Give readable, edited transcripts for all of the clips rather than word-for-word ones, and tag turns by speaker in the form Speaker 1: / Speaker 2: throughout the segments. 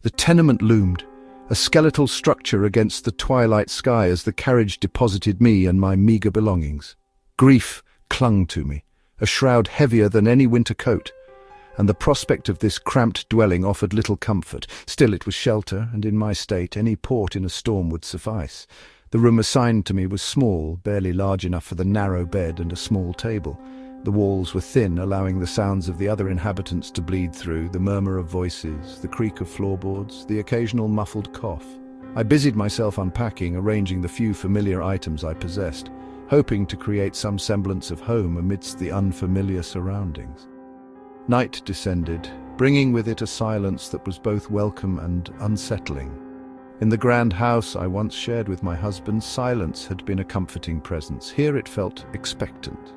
Speaker 1: The tenement loomed, a skeletal structure against the twilight sky as the carriage deposited me and my meagre belongings. Grief clung to me, a shroud heavier than any winter coat, and the prospect of this cramped dwelling offered little comfort. Still, it was shelter, and in my state, any port in a storm would suffice. The room assigned to me was small, barely large enough for the narrow bed and a small table. The walls were thin, allowing the sounds of the other inhabitants to bleed through, the murmur of voices, the creak of floorboards, the occasional muffled cough. I busied myself unpacking, arranging the few familiar items I possessed, hoping to create some semblance of home amidst the unfamiliar surroundings. Night descended, bringing with it a silence that was both welcome and unsettling. In the grand house I once shared with my husband, silence had been a comforting presence. Here it felt expectant,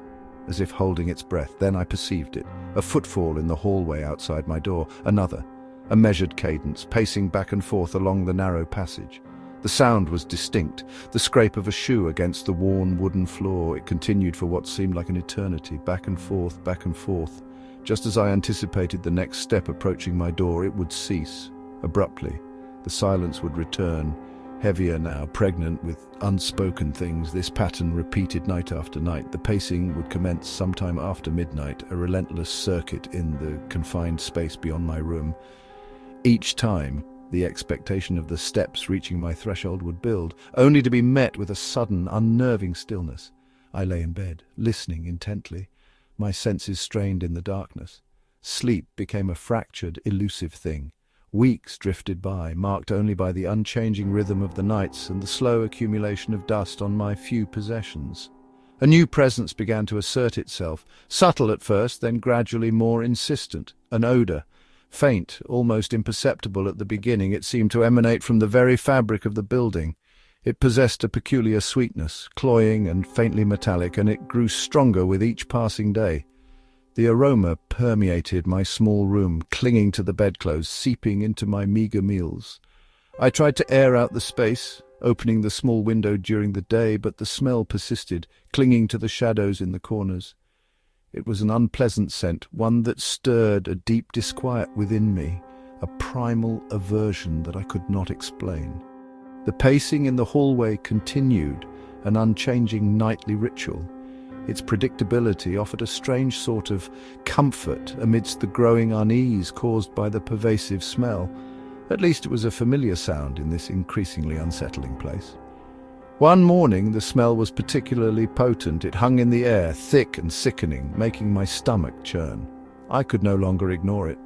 Speaker 1: as if holding its breath. Then I perceived it, a footfall in the hallway outside my door, another, a measured cadence, pacing back and forth along the narrow passage. The sound was distinct, the scrape of a shoe against the worn wooden floor. It continued for what seemed like an eternity, back and forth, back and forth. Just as I anticipated the next step approaching my door, it would cease. Abruptly, the silence would return, heavier now, pregnant with unspoken things. This pattern repeated night after night. The pacing would commence sometime after midnight, a relentless circuit in the confined space beyond my room. Each time, the expectation of the steps reaching my threshold would build, only to be met with a sudden, unnerving stillness. I lay in bed, listening intently, my senses strained in the darkness. Sleep became a fractured, elusive thing. Weeks drifted by, marked only by the unchanging rhythm of the nights and the slow accumulation of dust on my few possessions. A new presence began to assert itself, subtle at first, then gradually more insistent. An odor, faint, almost imperceptible at the beginning, it seemed to emanate from the very fabric of the building. It possessed a peculiar sweetness, cloying and faintly metallic, and it grew stronger with each passing day. The aroma permeated my small room, clinging to the bedclothes, seeping into my meagre meals. I tried to air out the space, opening the small window during the day, but the smell persisted, clinging to the shadows in the corners. It was an unpleasant scent, one that stirred a deep disquiet within me, a primal aversion that I could not explain. The pacing in the hallway continued, an unchanging nightly ritual. Its predictability offered a strange sort of comfort amidst the growing unease caused by the pervasive smell. At least it was a familiar sound in this increasingly unsettling place. One morning the smell was particularly potent. It hung in the air, thick and sickening, making my stomach churn. I could no longer ignore it.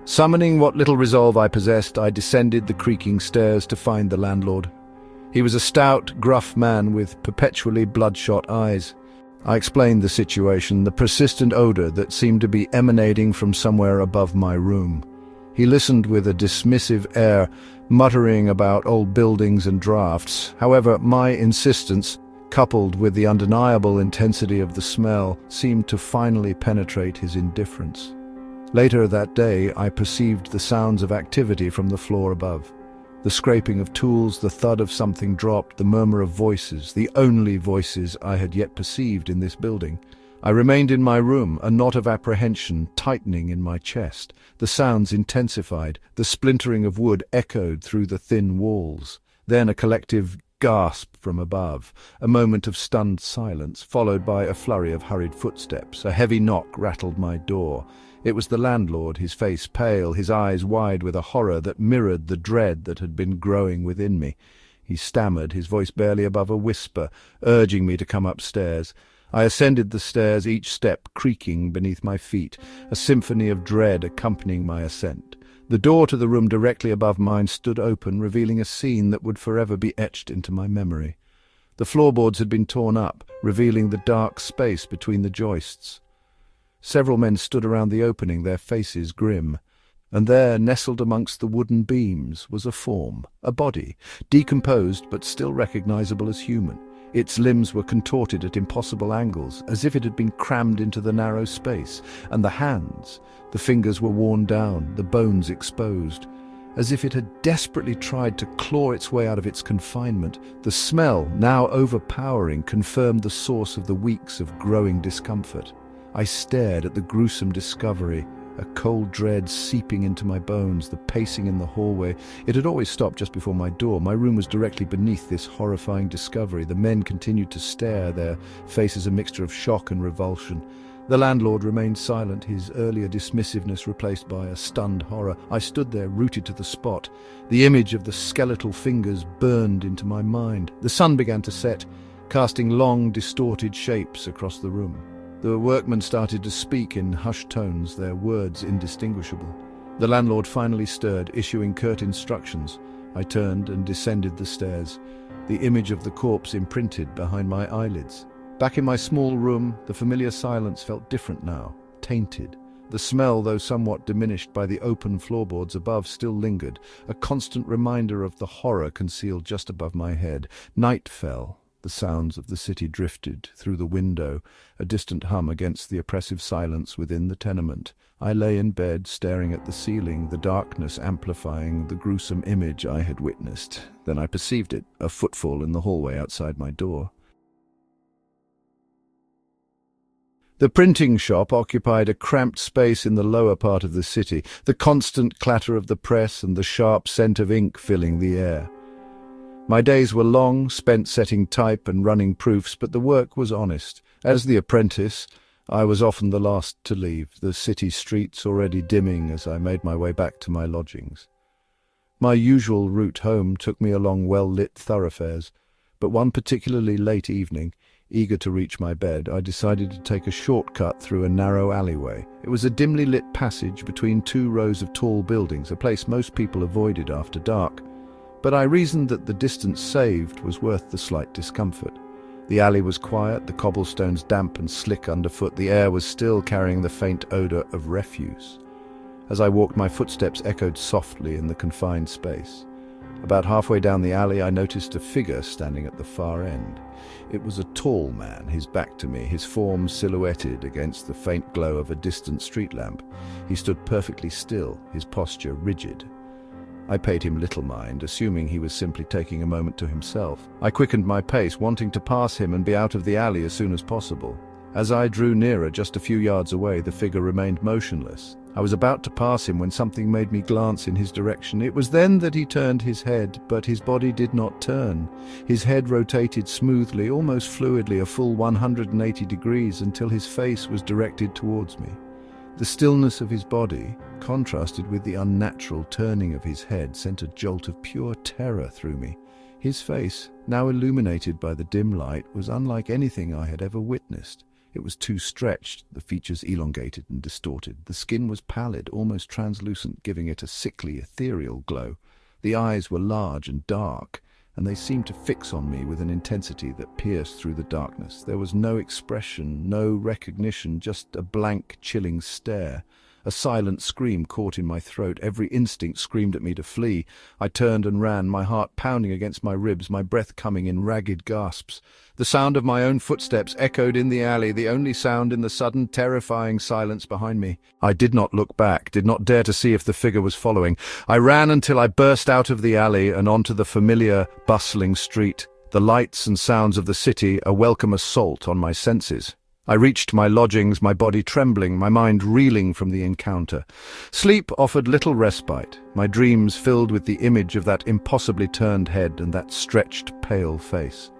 Speaker 1: Summoning what little resolve I possessed, I descended the creaking stairs to find the landlord. He was a stout, gruff man with perpetually bloodshot eyes. I explained the situation, the persistent odor that seemed to be emanating from somewhere above my room. He listened with a dismissive air, muttering about old buildings and drafts. However, my insistence, coupled with the undeniable intensity of the smell, seemed to finally penetrate his indifference. Later that day, I perceived the sounds of activity from the floor above. The scraping of tools, the thud of something dropped, the murmur of voices, the only voices I had yet perceived in this building. I remained in my room, a knot of apprehension tightening in my chest. The sounds intensified, the splintering of wood echoed through the thin walls. Then a collective gasp from above, a moment of stunned silence, followed by a flurry of hurried footsteps. A heavy knock rattled my door. It was the landlord, his face pale, his eyes wide with a horror that mirrored the dread that had been growing within me. He stammered, his voice barely above a whisper, urging me to come upstairs. I ascended the stairs, each step creaking beneath my feet, a symphony of dread accompanying my ascent. The door to the room directly above mine stood open, revealing a scene that would forever be etched into my memory. The floorboards had been torn up, revealing the dark space between the joists. Several men stood around the opening, their faces grim. And there, nestled amongst the wooden beams, was a form, a body, decomposed but still recognizable as human. Its limbs were contorted at impossible angles, as if it had been crammed into the narrow space, and the hands, the fingers were worn down, the bones exposed, as if it had desperately tried to claw its way out of its confinement. The smell, now overpowering, confirmed the source of the weeks of growing discomfort. I stared at the gruesome discovery, a cold dread seeping into my bones, the pacing in the hallway. It had always stopped just before my door. My room was directly beneath this horrifying discovery. The men continued to stare, their faces a mixture of shock and revulsion. The landlord remained silent, his earlier dismissiveness replaced by a stunned horror. I stood there, rooted to the spot. The image of the skeletal fingers burned into my mind. The sun began to set, casting long, distorted shapes across the room. The workmen started to speak in hushed tones, their words indistinguishable. The landlord finally stirred, issuing curt instructions. I turned and descended the stairs, the image of the corpse imprinted behind my eyelids. Back in my small room, the familiar silence felt different now, tainted. The smell, though somewhat diminished by the open floorboards above, still lingered, a constant reminder of the horror concealed just above my head. Night fell. The sounds of the city drifted through the window, a distant hum against the oppressive silence within the tenement. I lay in bed, staring at the ceiling, the darkness amplifying the gruesome image I had witnessed. Then I perceived it, a footfall in the hallway outside my door. The printing shop occupied a cramped space in the lower part of the city, the constant clatter of the press and the sharp scent of ink filling the air. My days were long, spent setting type and running proofs, but the work was honest. As the apprentice, I was often the last to leave, the city streets already dimming as I made my way back to my lodgings. My usual route home took me along well-lit thoroughfares, but one particularly late evening, eager to reach my bed, I decided to take a shortcut through a narrow alleyway. It was a dimly lit passage between two rows of tall buildings, a place most people avoided after dark. But I reasoned that the distance saved was worth the slight discomfort. The alley was quiet, the cobblestones damp and slick underfoot. The air was still carrying the faint odor of refuse. As I walked, my footsteps echoed softly in the confined space. About halfway down the alley, I noticed a figure standing at the far end. It was a tall man, his back to me, his form silhouetted against the faint glow of a distant street lamp. He stood perfectly still, his posture rigid. I paid him little mind, assuming he was simply taking a moment to himself. I quickened my pace, wanting to pass him and be out of the alley as soon as possible. As I drew nearer, just a few yards away, the figure remained motionless. I was about to pass him when something made me glance in his direction. It was then that he turned his head, but his body did not turn. His head rotated smoothly, almost fluidly, a full 180 degrees until his face was directed towards me. The stillness of his body, contrasted with the unnatural turning of his head, sent a jolt of pure terror through me. His face, now illuminated by the dim light, was unlike anything I had ever witnessed. It was too stretched, the features elongated and distorted. The skin was pallid, almost translucent, giving it a sickly, ethereal glow. The eyes were large and dark, and they seemed to fix on me with an intensity that pierced through the darkness. There was no expression, no recognition, just a blank, chilling stare. A silent scream caught in my throat. Every instinct screamed at me to flee. I turned and ran, my heart pounding against my ribs, my breath coming in ragged gasps. The sound of my own footsteps echoed in the alley, the only sound in the sudden, terrifying silence behind me. I did not look back, did not dare to see if the figure was following. I ran until I burst out of the alley and onto the familiar, bustling street. The lights and sounds of the city, a welcome assault on my senses. I reached my lodgings, my body trembling, my mind reeling from the encounter. Sleep offered little respite, my dreams filled with the image of that impossibly turned head and that stretched, pale face.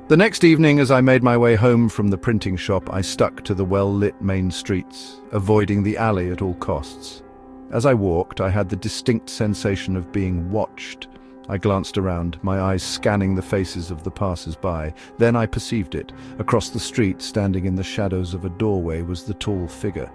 Speaker 1: The next evening, as I made my way home from the printing shop, I stuck to the well-lit main streets, avoiding the alley at all costs. As I walked, I had the distinct sensation of being watched. I glanced around, my eyes scanning the faces of the passers-by. Then I perceived it. Across the street, standing in the shadows of a doorway, was the tall figure.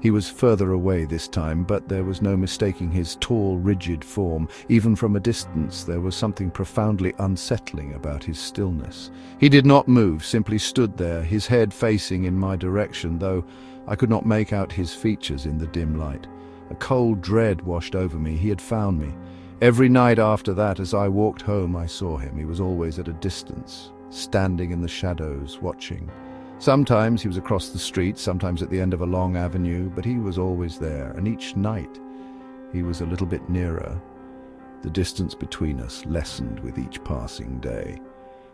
Speaker 1: He was further away this time, but there was no mistaking his tall, rigid form. Even from a distance, there was something profoundly unsettling about his stillness. He did not move, simply stood there, his head facing in my direction, though I could not make out his features in the dim light. A cold dread washed over me. He had found me. Every night after that, as I walked home, I saw him. He was always at a distance, standing in the shadows, watching. Sometimes he was across the street, sometimes at the end of a long avenue, but he was always there, and each night he was a little bit nearer. The distance between us lessened with each passing day.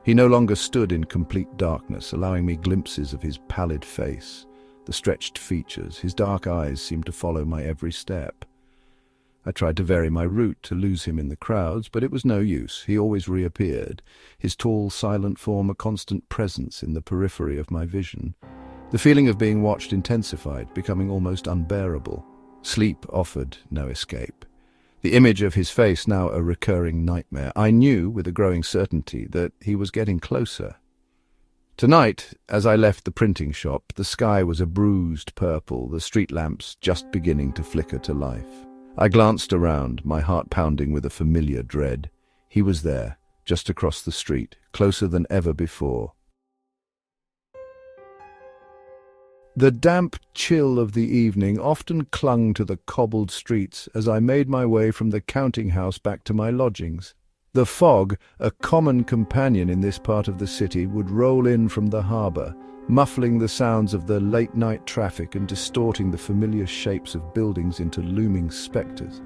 Speaker 1: He no longer stood in complete darkness, allowing me glimpses of his pallid face. the stretched features. His dark eyes seemed to follow my every step. I tried to vary my route to lose him in the crowds, but it was no use. He always reappeared, his tall, silent form a constant presence in the periphery of my vision. The feeling of being watched intensified, becoming almost unbearable. Sleep offered no escape. The image of his face now a recurring nightmare. I knew with a growing certainty that he was getting closer. Tonight, as I left the printing shop, the sky was a bruised purple, the street lamps just beginning to flicker to life. I glanced around, my heart pounding with a familiar dread. He was there, just across the street, closer than ever before. The damp chill of the evening often clung to the cobbled streets as I made my way from the counting house back to my lodgings. The fog, a common companion in this part of the city, would roll in from the harbour, muffling the sounds of the late-night traffic and distorting the familiar shapes of buildings into looming spectres.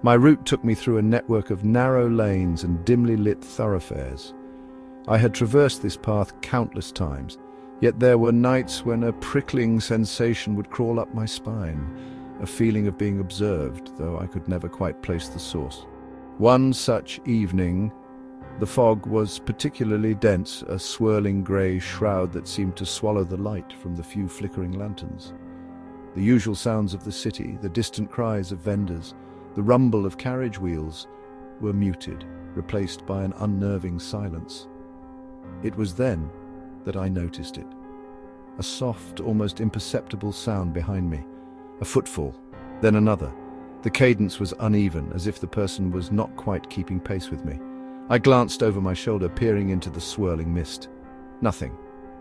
Speaker 1: My route took me through a network of narrow lanes and dimly lit thoroughfares. I had traversed this path countless times, yet there were nights when a prickling sensation would crawl up my spine, a feeling of being observed, though I could never quite place the source. One such evening, the fog was particularly dense, a swirling grey shroud that seemed to swallow the light from the few flickering lanterns. The usual sounds of the city, the distant cries of vendors, the rumble of carriage wheels, were muted, replaced by an unnerving silence. It was then that I noticed it. A soft, almost imperceptible sound behind me. A footfall, then another. The cadence was uneven, as if the person was not quite keeping pace with me. I glanced over my shoulder, peering into the swirling mist. Nothing.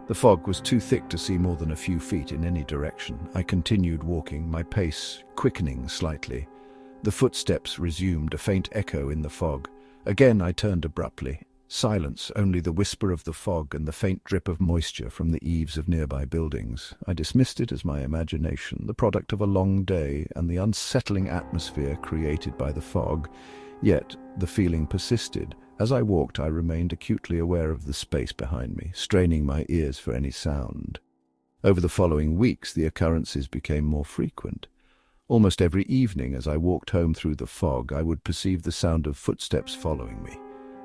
Speaker 1: The fog was too thick to see more than a few feet in any direction. I continued walking, my pace quickening slightly. The footsteps resumed, a faint echo in the fog. Again I turned abruptly. Silence, only the whisper of the fog and the faint drip of moisture from the eaves of nearby buildings. I dismissed it as my imagination, the product of a long day and the unsettling atmosphere created by the fog. Yet the feeling persisted. As I walked, I remained acutely aware of the space behind me, straining my ears for any sound. Over the following weeks, the occurrences became more frequent. Almost every evening, as I walked home through the fog, I would perceive the sound of footsteps following me.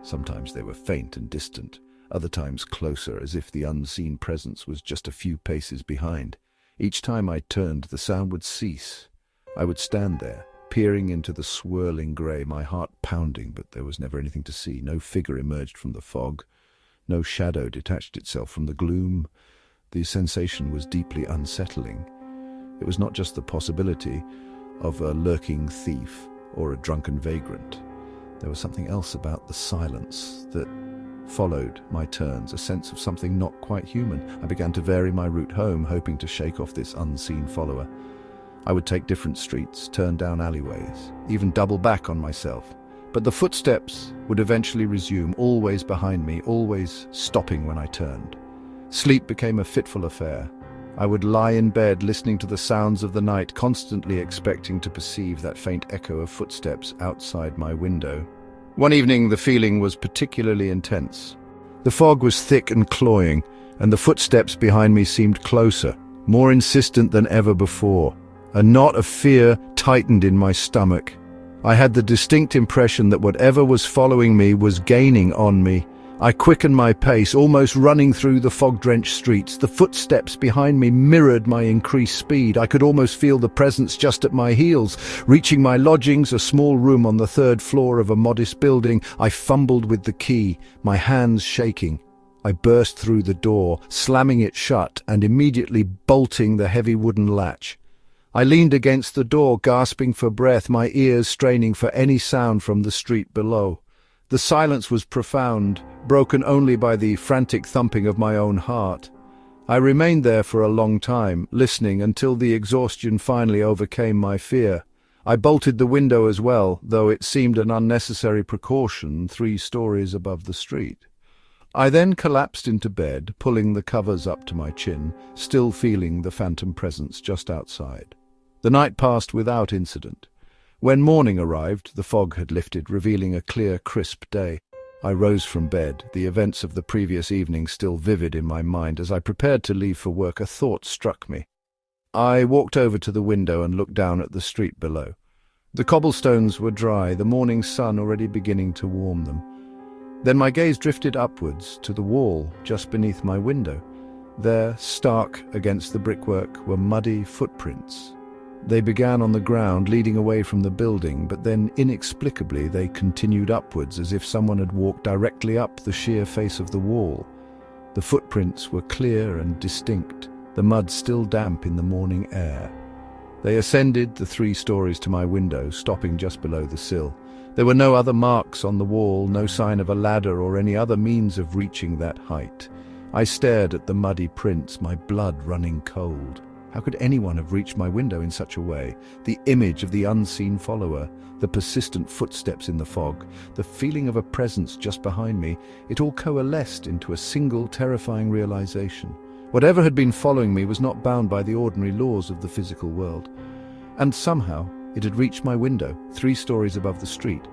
Speaker 1: Sometimes they were faint and distant, other times closer, as if the unseen presence was just a few paces behind. Each time I turned, the sound would cease. I would stand there, peering into the swirling grey, my heart pounding, but there was never anything to see. No figure emerged from the fog. No shadow detached itself from the gloom. The sensation was deeply unsettling. It was not just the possibility of a lurking thief or a drunken vagrant. There was something else about the silence that followed my turns, a sense of something not quite human. I began to vary my route home, hoping to shake off this unseen follower. I would take different streets, turn down alleyways, even double back on myself. But the footsteps would eventually resume, always behind me, always stopping when I turned. Sleep became a fitful affair. I would lie in bed listening to the sounds of the night, constantly expecting to perceive that faint echo of footsteps outside my window. One evening the feeling was particularly intense. The fog was thick and cloying, and the footsteps behind me seemed closer, more insistent than ever before. A knot of fear tightened in my stomach. I had the distinct impression that whatever was following me was gaining on me. I quickened my pace, almost running through the fog-drenched streets. The footsteps behind me mirrored my increased speed. I could almost feel the presence just at my heels. Reaching my lodgings, a small room on the third floor of a modest building, I fumbled with the key, my hands shaking. I burst through the door, slamming it shut and immediately bolting the heavy wooden latch. I leaned against the door, gasping for breath, my ears straining for any sound from the street below. The silence was profound, broken only by the frantic thumping of my own heart. I remained there for a long time, listening until the exhaustion finally overcame my fear. I bolted the window as well, though it seemed an unnecessary precaution 3 stories above the street. I then collapsed into bed, pulling the covers up to my chin, still feeling the phantom presence just outside. The night passed without incident. When morning arrived, the fog had lifted, revealing a clear, crisp day. I rose from bed, the events of the previous evening still vivid in my mind. As I prepared to leave for work, a thought struck me. I walked over to the window and looked down at the street below. The cobblestones were dry, the morning sun already beginning to warm them. Then my gaze drifted upwards to the wall just beneath my window. There, stark against the brickwork, were muddy footprints. They began on the ground, leading away from the building, but then inexplicably they continued upwards as if someone had walked directly up the sheer face of the wall. The footprints were clear and distinct, the mud still damp in the morning air. They ascended the 3 stories to my window, stopping just below the sill. There were no other marks on the wall, no sign of a ladder or any other means of reaching that height. I stared at the muddy prints, my blood running cold. How could anyone have reached my window in such a way? The image of the unseen follower, the persistent footsteps in the fog, the feeling of a presence just behind me, it all coalesced into a single terrifying realization. Whatever had been following me was not bound by the ordinary laws of the physical world. And somehow it had reached my window, 3 stories above the street,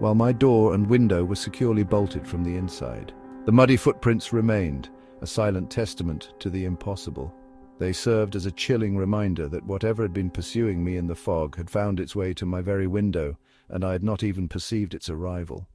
Speaker 1: while my door and window were securely bolted from the inside. The muddy footprints remained, a silent testament to the impossible. They served as a chilling reminder that whatever had been pursuing me in the fog had found its way to my very window, and I had not even perceived its arrival.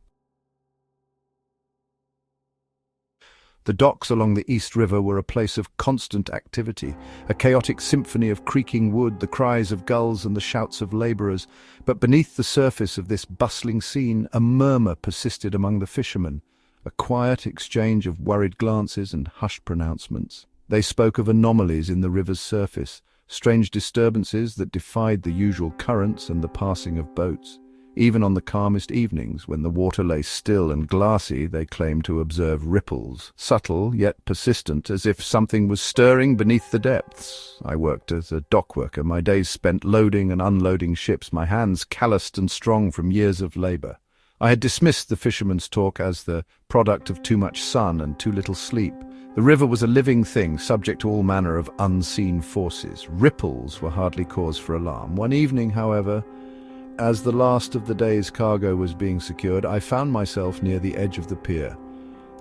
Speaker 1: The docks along the East River were a place of constant activity, a chaotic symphony of creaking wood, the cries of gulls and the shouts of labourers. But beneath the surface of this bustling scene, a murmur persisted among the fishermen, a quiet exchange of worried glances and hushed pronouncements. They spoke of anomalies in the river's surface, strange disturbances that defied the usual currents and the passing of boats. Even on the calmest evenings, when the water lay still and glassy, they claimed to observe ripples, subtle yet persistent, as if something was stirring beneath the depths. I worked as a dock worker, my days spent loading and unloading ships, my hands calloused and strong from years of labour. I had dismissed the fishermen's talk as the product of too much sun and too little sleep. The river was a living thing, subject to all manner of unseen forces. Ripples were hardly cause for alarm. One evening, however, as the last of the day's cargo was being secured, I found myself near the edge of the pier.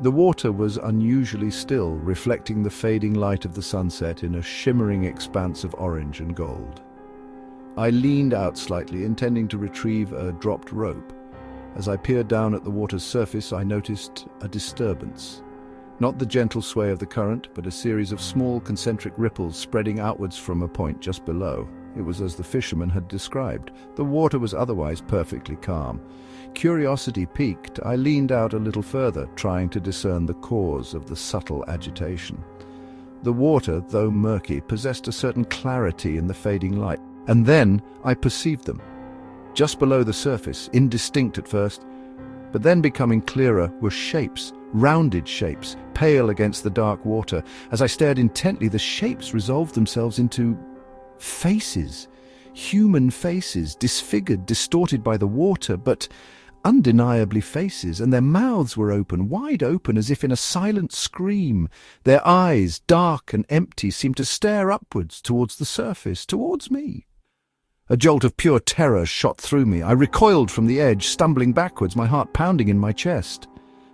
Speaker 1: The water was unusually still, reflecting the fading light of the sunset in a shimmering expanse of orange and gold. I leaned out slightly, intending to retrieve a dropped rope. As I peered down at the water's surface, I noticed a disturbance. Not the gentle sway of the current, but a series of small concentric ripples spreading outwards from a point just below. It was as the fisherman had described. The water was otherwise perfectly calm. Curiosity piqued, I leaned out a little further, trying to discern the cause of the subtle agitation. The water, though murky, possessed a certain clarity in the fading light. And then I perceived them. Just below the surface, indistinct at first, but then becoming clearer, were shapes, rounded shapes, pale against the dark water. As I stared intently, the shapes resolved themselves into faces, human faces, disfigured, distorted by the water, but undeniably faces, and their mouths were open, wide open, as if in a silent scream. Their eyes, dark and empty, seemed to stare upwards towards the surface, towards me. A jolt of pure terror shot through me. I recoiled from the edge, stumbling backwards, my heart pounding in my chest.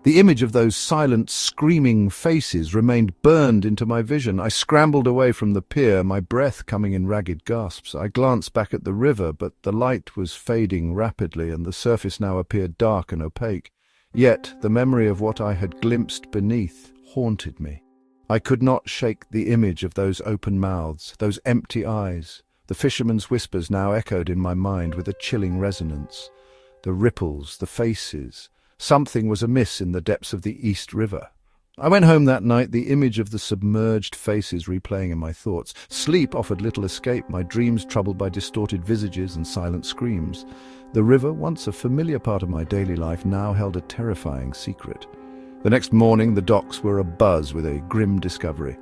Speaker 1: The image of those silent, screaming faces remained burned into my vision. I scrambled away from the pier, my breath coming in ragged gasps. I glanced back at the river, but the light was fading rapidly, and the surface now appeared dark and opaque. Yet the memory of what I had glimpsed beneath haunted me. I could not shake the image of those open mouths, those empty eyes. The fishermen's whispers now echoed in my mind with a chilling resonance. The ripples, the faces. Something was amiss in the depths of the East River. I went home that night, the image of the submerged faces replaying in my thoughts. Sleep offered little escape, my dreams troubled by distorted visages and silent screams. The river, once a familiar part of my daily life, now held a terrifying secret. The next morning, the docks were abuzz with a grim discovery.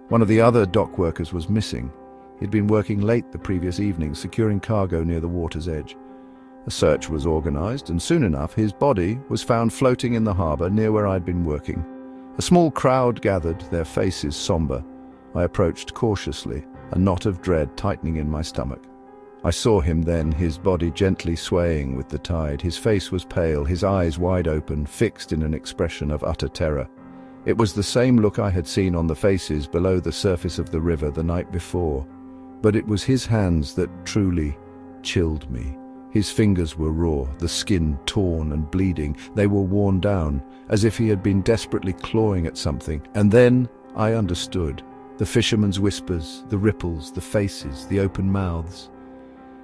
Speaker 1: One of the other dock workers was missing. He'd been working late the previous evening, securing cargo near the water's edge. A search was organized, and soon enough his body was found floating in the harbor near where I'd been working. A small crowd gathered, their faces somber. I approached cautiously, a knot of dread tightening in my stomach. I saw him then, his body gently swaying with the tide. His face was pale, his eyes wide open, fixed in an expression of utter terror. It was the same look I had seen on the faces below the surface of the river the night before, but it was his hands that truly chilled me. His fingers were raw, the skin torn and bleeding. They were worn down, as if he had been desperately clawing at something. And then I understood. The fisherman's whispers, the ripples, the faces, the open mouths.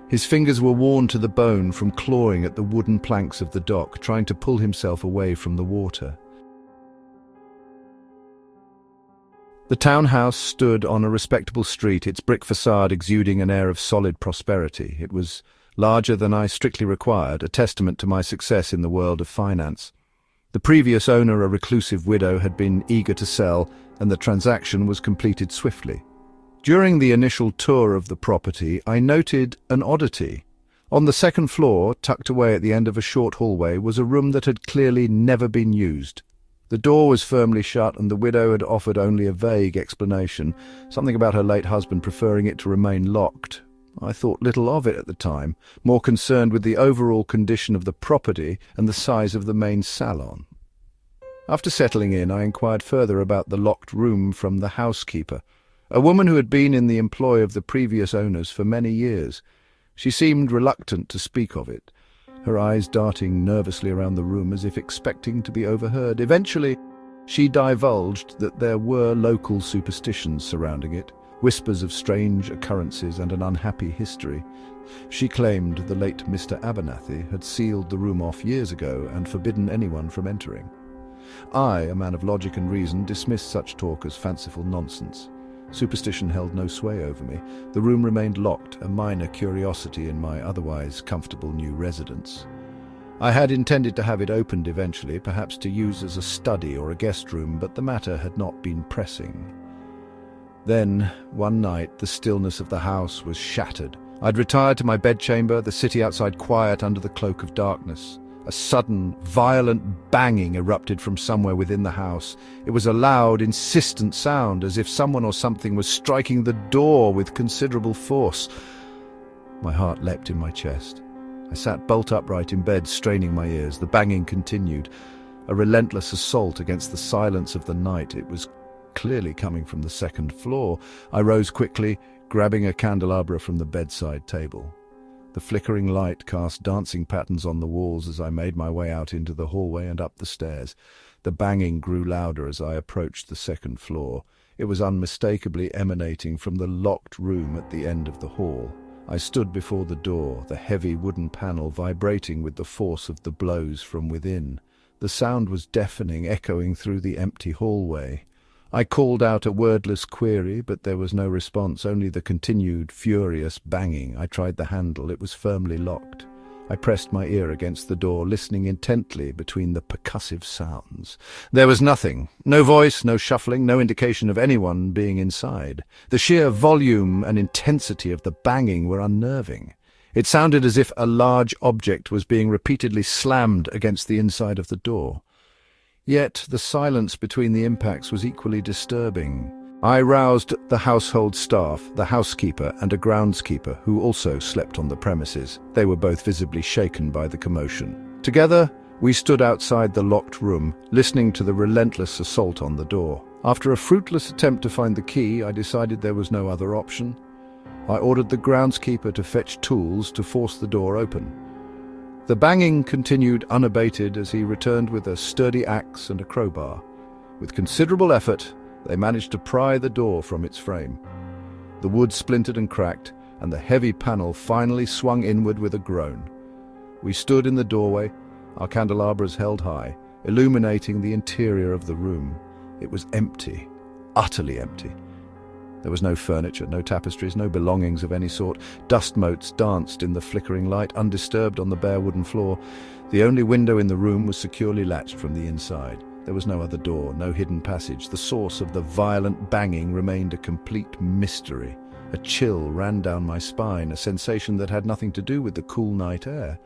Speaker 1: His fingers were worn to the bone from clawing at the wooden planks of the dock, trying to pull himself away from the water. The townhouse stood on a respectable street, its brick facade exuding an air of solid prosperity. It was larger than I strictly required, a testament to my success in the world of finance. The previous owner, a reclusive widow, had been eager to sell, and the transaction was completed swiftly. During the initial tour of the property, I noted an oddity. On the second floor, tucked away at the end of a short hallway, was a room that had clearly never been used. The door was firmly shut, and the widow had offered only a vague explanation, something about her late husband preferring it to remain locked. I thought little of it at the time, more concerned with the overall condition of the property and the size of the main salon. After settling in, I inquired further about the locked room from the housekeeper, a woman who had been in the employ of the previous owners for many years. She seemed reluctant to speak of it, her eyes darting nervously around the room as if expecting to be overheard. Eventually, she divulged that there were local superstitions surrounding it, whispers of strange occurrences and an unhappy history. She claimed the late Mr. Abernathy had sealed the room off years ago and forbidden anyone from entering. I, a man of logic and reason, dismissed such talk as fanciful nonsense. Superstition held no sway over me. The room remained locked, a minor curiosity in my otherwise comfortable new residence. I had intended to have it opened eventually, perhaps to use as a study or a guest room, but the matter had not been pressing. Then, one night, the stillness of the house was shattered. I'd retired to my bedchamber, the city outside quiet under the cloak of darkness. A sudden, violent banging erupted from somewhere within the house. It was a loud, insistent sound, as if someone or something was striking the door with considerable force. My heart leapt in my chest. I sat bolt upright in bed, straining my ears. The banging continued, a relentless assault against the silence of the night. It was clearly coming from the second floor. I rose quickly, grabbing a candelabra from the bedside table. The flickering light cast dancing patterns on the walls as I made my way out into the hallway and up the stairs. The banging grew louder as I approached the second floor. It was unmistakably emanating from the locked room at the end of the hall. I stood before the door, the heavy wooden panel vibrating with the force of the blows from within. The sound was deafening, echoing through the empty hallway. I called out a wordless query, but there was no response, only the continued, furious banging. I tried the handle. It was firmly locked. I pressed my ear against the door, listening intently between the percussive sounds. There was nothing. No voice, no shuffling, no indication of anyone being inside. The sheer volume and intensity of the banging were unnerving. It sounded as if a large object was being repeatedly slammed against the inside of the door. Yet the silence between the impacts was equally disturbing. I roused the household staff, the housekeeper and a groundskeeper, who also slept on the premises. They were both visibly shaken by the commotion. Together, we stood outside the locked room, listening to the relentless assault on the door. After a fruitless attempt to find the key, I decided there was no other option. I ordered the groundskeeper to fetch tools to force the door open. The banging continued unabated as he returned with a sturdy axe and a crowbar. With considerable effort, they managed to pry the door from its frame. The wood splintered and cracked, and the heavy panel finally swung inward with a groan. We stood in the doorway, our candelabras held high, illuminating the interior of the room. It was empty, utterly empty. There was no furniture, no tapestries, no belongings of any sort. Dust motes danced in the flickering light, undisturbed on the bare wooden floor. The only window in the room was securely latched from the inside. There was no other door, no hidden passage. The source of the violent banging remained a complete mystery. A chill ran down my spine, a sensation that had nothing to do with the cool night air.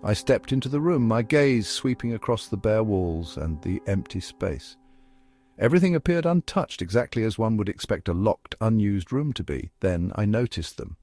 Speaker 1: I stepped into the room, my gaze sweeping across the bare walls and the empty space. Everything appeared untouched, exactly as one would expect a locked, unused room to be. Then I noticed them.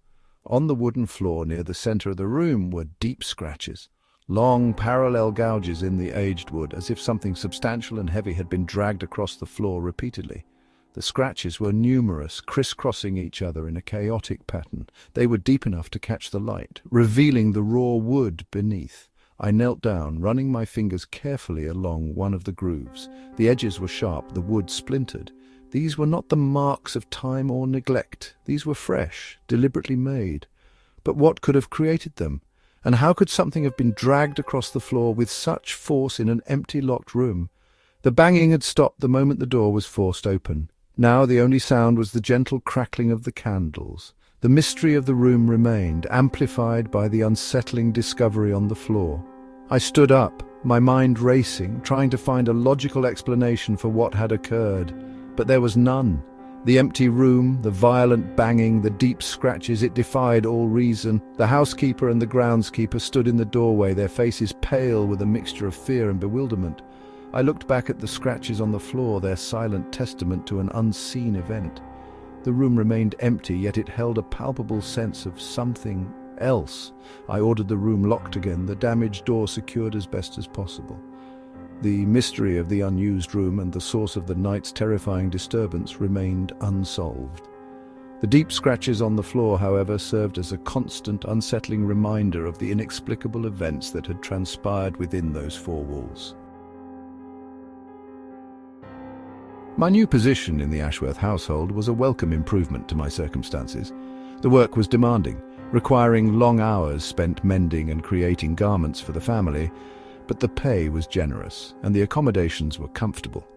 Speaker 1: On the wooden floor near the center of the room were deep scratches, long parallel gouges in the aged wood, as if something substantial and heavy had been dragged across the floor repeatedly. The scratches were numerous, crisscrossing each other in a chaotic pattern. They were deep enough to catch the light, revealing the raw wood beneath. I knelt down, running my fingers carefully along one of the grooves. The edges were sharp, the wood splintered. These were not the marks of time or neglect. These were fresh, deliberately made. But what could have created them? And how could something have been dragged across the floor with such force in an empty, locked room? The banging had stopped the moment the door was forced open. Now the only sound was the gentle crackling of the candles. The mystery of the room remained, amplified by the unsettling discovery on the floor. I stood up, my mind racing, trying to find a logical explanation for what had occurred. But there was none. The empty room, the violent banging, the deep scratches, it defied all reason. The housekeeper and the groundskeeper stood in the doorway, their faces pale with a mixture of fear and bewilderment. I looked back at the scratches on the floor, their silent testament to an unseen event. The room remained empty, yet it held a palpable sense of something else. I ordered the room locked again, the damaged door secured as best as possible. The mystery of the unused room and the source of the night's terrifying disturbance remained unsolved. The deep scratches on the floor, however, served as a constant, unsettling reminder of the inexplicable events that had transpired within those four walls. My new position in the Ashworth household was a welcome improvement to my circumstances. The work was demanding, requiring long hours spent mending and creating garments for the family, but the pay was generous and the accommodations were comfortable.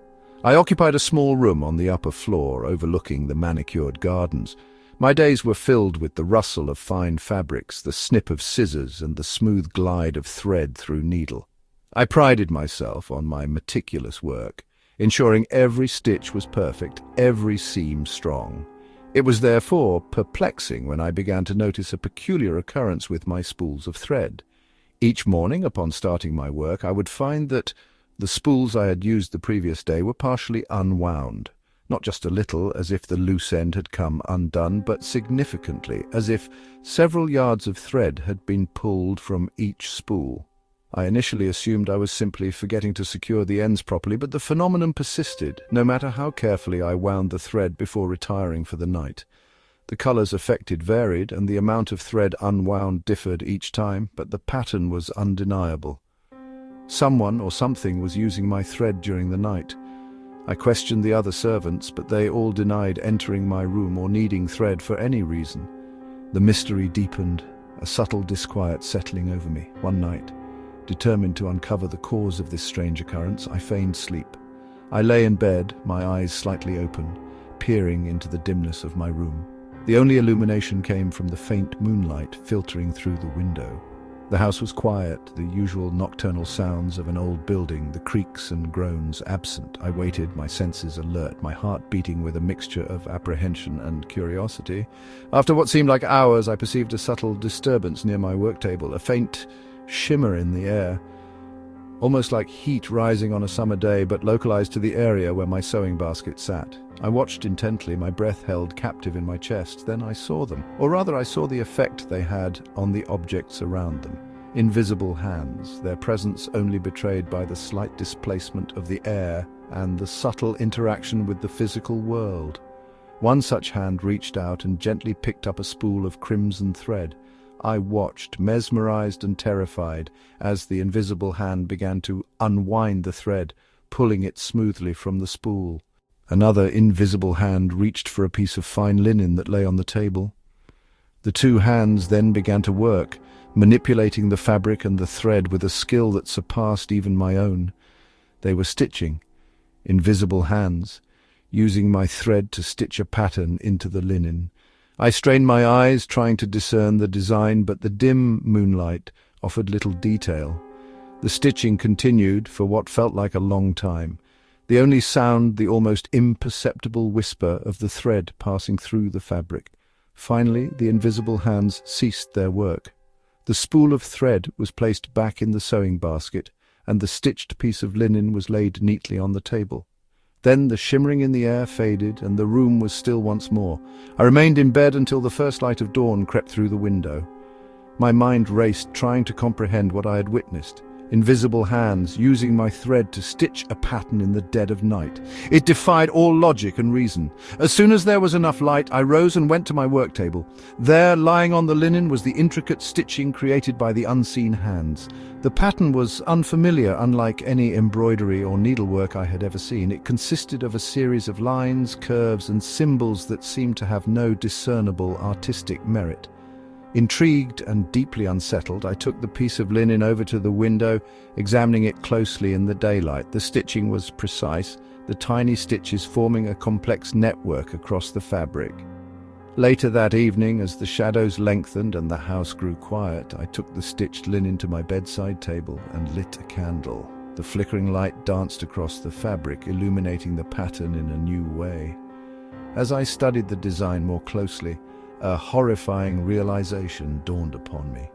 Speaker 1: I occupied a small room on the upper floor overlooking the manicured gardens. My days were filled with the rustle of fine fabrics, the snip of scissors, and the smooth glide of thread through needle. I prided myself on my meticulous work, ensuring every stitch was perfect, every seam strong. It was therefore perplexing when I began to notice a peculiar occurrence with my spools of thread. Each morning, upon starting my work, I would find that the spools I had used the previous day were partially unwound. Not just a little, as if the loose end had come undone, but significantly, as if several yards of thread had been pulled from each spool. I initially assumed I was simply forgetting to secure the ends properly, but the phenomenon persisted, no matter how carefully I wound the thread before retiring for the night. The colors affected varied, and the amount of thread unwound differed each time, but the pattern was undeniable. Someone or something was using my thread during the night. I questioned the other servants, but they all denied entering my room or needing thread for any reason. The mystery deepened, a subtle disquiet settling over me. One night, determined to uncover the cause of this strange occurrence, I feigned sleep. I lay in bed, my eyes slightly open, peering into the dimness of my room. The only illumination came from the faint moonlight filtering through the window. The house was quiet, the usual nocturnal sounds of an old building, the creaks and groans absent. I waited, my senses alert, my heart beating with a mixture of apprehension and curiosity. After what seemed like hours, I perceived a subtle disturbance near my work table, a faint shimmer in the air, almost like heat rising on a summer day, but localized to the area where my sewing basket sat. I watched intently, my breath held captive in my chest. Then I saw them, or rather I saw the effect they had on the objects around them. Invisible hands, their presence only betrayed by the slight displacement of the air and the subtle interaction with the physical world. One such hand reached out and gently picked up a spool of crimson thread. I watched, mesmerized and terrified, as the invisible hand began to unwind the thread, pulling it smoothly from the spool. Another invisible hand reached for a piece of fine linen that lay on the table. The two hands then began to work, manipulating the fabric and the thread with a skill that surpassed even my own. They were stitching, invisible hands, using my thread to stitch a pattern into the linen. I strained my eyes, trying to discern the design, but the dim moonlight offered little detail. The stitching continued for what felt like a long time. The only sound, the almost imperceptible whisper of the thread passing through the fabric. Finally, the invisible hands ceased their work. The spool of thread was placed back in the sewing basket, and the stitched piece of linen was laid neatly on the table. Then the shimmering in the air faded, and the room was still once more. I remained in bed until the first light of dawn crept through the window. My mind raced, trying to comprehend what I had witnessed. Invisible hands using my thread to stitch a pattern in the dead of night. It defied all logic and reason. As soon as there was enough light, I rose and went to my work table. There, lying on the linen, was the intricate stitching created by the unseen hands. The pattern was unfamiliar, unlike any embroidery or needlework I had ever seen. It consisted of a series of lines, curves, and symbols that seemed to have no discernible artistic merit. Intrigued and deeply unsettled, I took the piece of linen over to the window, examining it closely in the daylight. The stitching was precise, the tiny stitches forming a complex network across the fabric. Later that evening, as the shadows lengthened and the house grew quiet, I took the stitched linen to my bedside table and lit a candle. The flickering light danced across the fabric, illuminating the pattern in a new way. As I studied the design more closely, a horrifying realization dawned upon me.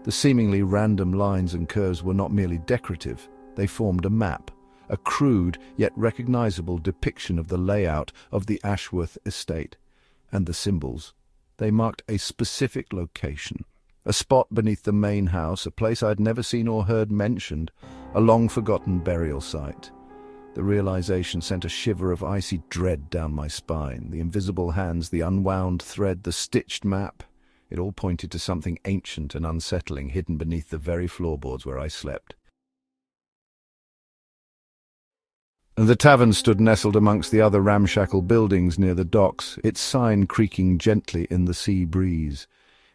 Speaker 1: The seemingly random lines and curves were not merely decorative, they formed a map, a crude yet recognizable depiction of the layout of the Ashworth estate. And the symbols, they marked a specific location, a spot beneath the main house, a place I'd never seen or heard mentioned, a long-forgotten burial site. The realization sent a shiver of icy dread down my spine. The invisible hands, the unwound thread, the stitched map. It all pointed to something ancient and unsettling hidden beneath the very floorboards where I slept. The tavern stood nestled amongst the other ramshackle buildings near the docks, its sign creaking gently in the sea breeze.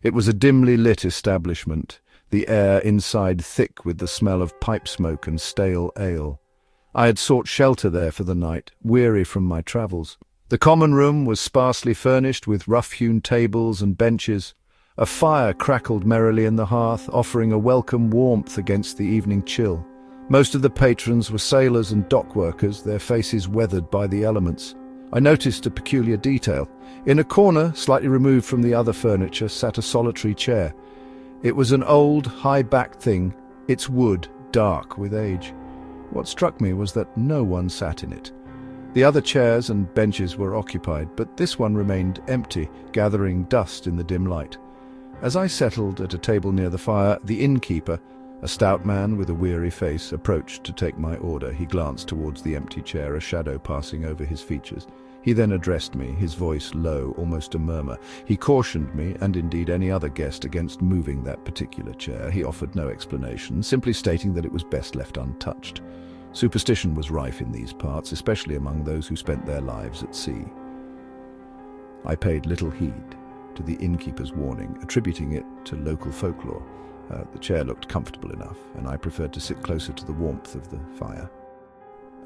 Speaker 1: It was a dimly lit establishment, the air inside thick with the smell of pipe smoke and stale ale. I had sought shelter there for the night, weary from my travels. The common room was sparsely furnished with rough-hewn tables and benches. A fire crackled merrily in the hearth, offering a welcome warmth against the evening chill. Most of the patrons were sailors and dock workers, their faces weathered by the elements. I noticed a peculiar detail. In a corner, slightly removed from the other furniture, sat a solitary chair. It was an old, high-backed thing, its wood dark with age. What struck me was that no one sat in it. The other chairs and benches were occupied, but this one remained empty, gathering dust in the dim light. As I settled at a table near the fire, the innkeeper, a stout man with a weary face, approached to take my order. He glanced towards the empty chair, a shadow passing over his features. He then addressed me, his voice low, almost a murmur. He cautioned me, and indeed any other guest, against moving that particular chair. He offered no explanation, simply stating that it was best left untouched. Superstition was rife in these parts, especially among those who spent their lives at sea. I paid little heed to the innkeeper's warning, attributing it to local folklore. The chair looked comfortable enough, and I preferred to sit closer to the warmth of the fire.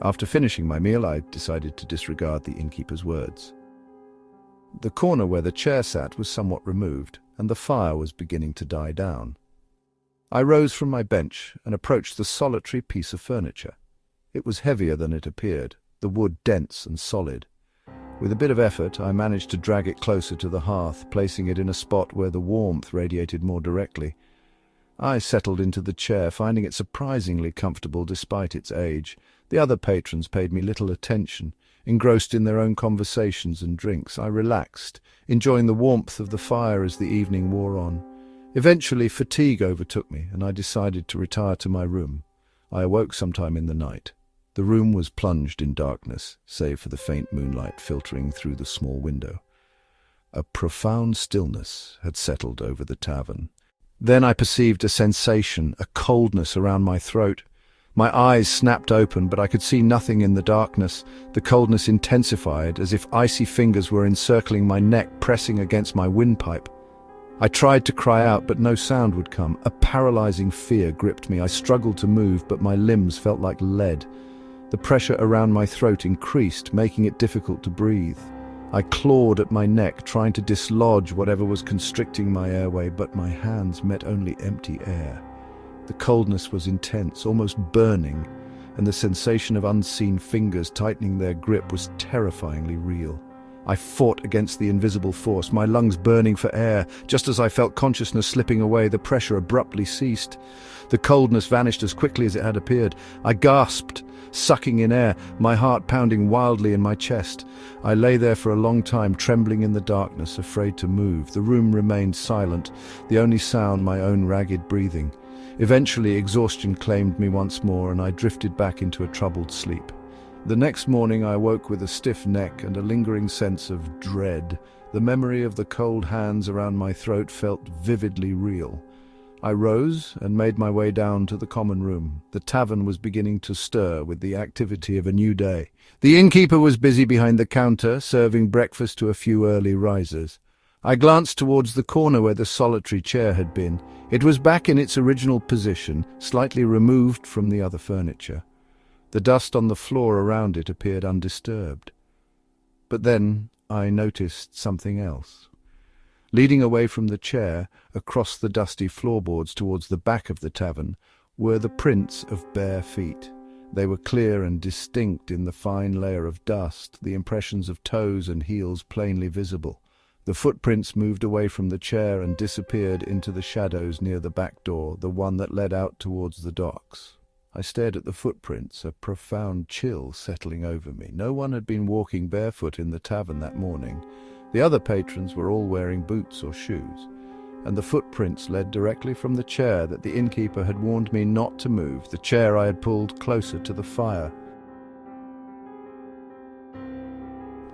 Speaker 1: After finishing my meal, I decided to disregard the innkeeper's words. The corner where the chair sat was somewhat removed, and the fire was beginning to die down. I rose from my bench and approached the solitary piece of furniture. It was heavier than it appeared, the wood dense and solid. With a bit of effort, I managed to drag it closer to the hearth, placing it in a spot where the warmth radiated more directly. I settled into the chair, finding it surprisingly comfortable despite its age. The other patrons paid me little attention. Engrossed in their own conversations and drinks, I relaxed, enjoying the warmth of the fire as the evening wore on. Eventually, fatigue overtook me, and I decided to retire to my room. I awoke sometime in the night. The room was plunged in darkness, save for the faint moonlight filtering through the small window. A profound stillness had settled over the tavern. Then I perceived a sensation, a coldness around my throat. My eyes snapped open, but I could see nothing in the darkness. The coldness intensified, as if icy fingers were encircling my neck, pressing against my windpipe. I tried to cry out, but no sound would come. A paralyzing fear gripped me. I struggled to move, but my limbs felt like lead. The pressure around my throat increased, making it difficult to breathe. I clawed at my neck, trying to dislodge whatever was constricting my airway, but my hands met only empty air. The coldness was intense, almost burning, and the sensation of unseen fingers tightening their grip was terrifyingly real. I fought against the invisible force, my lungs burning for air. Just as I felt consciousness slipping away, the pressure abruptly ceased. The coldness vanished as quickly as it had appeared. I gasped, sucking in air, my heart pounding wildly in my chest. I lay there for a long time, trembling in the darkness, afraid to move. The room remained silent, the only sound my own ragged breathing. Eventually, exhaustion claimed me once more, and I drifted back into a troubled sleep. The next morning I woke with a stiff neck and a lingering sense of dread. The memory of the cold hands around my throat felt vividly real. I rose and made my way down to the common room. The tavern was beginning to stir with the activity of a new day. The innkeeper was busy behind the counter, serving breakfast to a few early risers. I glanced towards the corner where the solitary chair had been. It was back in its original position, slightly removed from the other furniture. The dust on the floor around it appeared undisturbed. But then I noticed something else. Leading away from the chair, across the dusty floorboards towards the back of the tavern, were the prints of bare feet. They were clear and distinct in the fine layer of dust, the impressions of toes and heels plainly visible. The footprints moved away from the chair and disappeared into the shadows near the back door, the one that led out towards the docks. I stared at the footprints, a profound chill settling over me. No one had been walking barefoot in the tavern that morning. The other patrons were all wearing boots or shoes, and the footprints led directly from the chair that the innkeeper had warned me not to move, the chair I had pulled closer to the fire.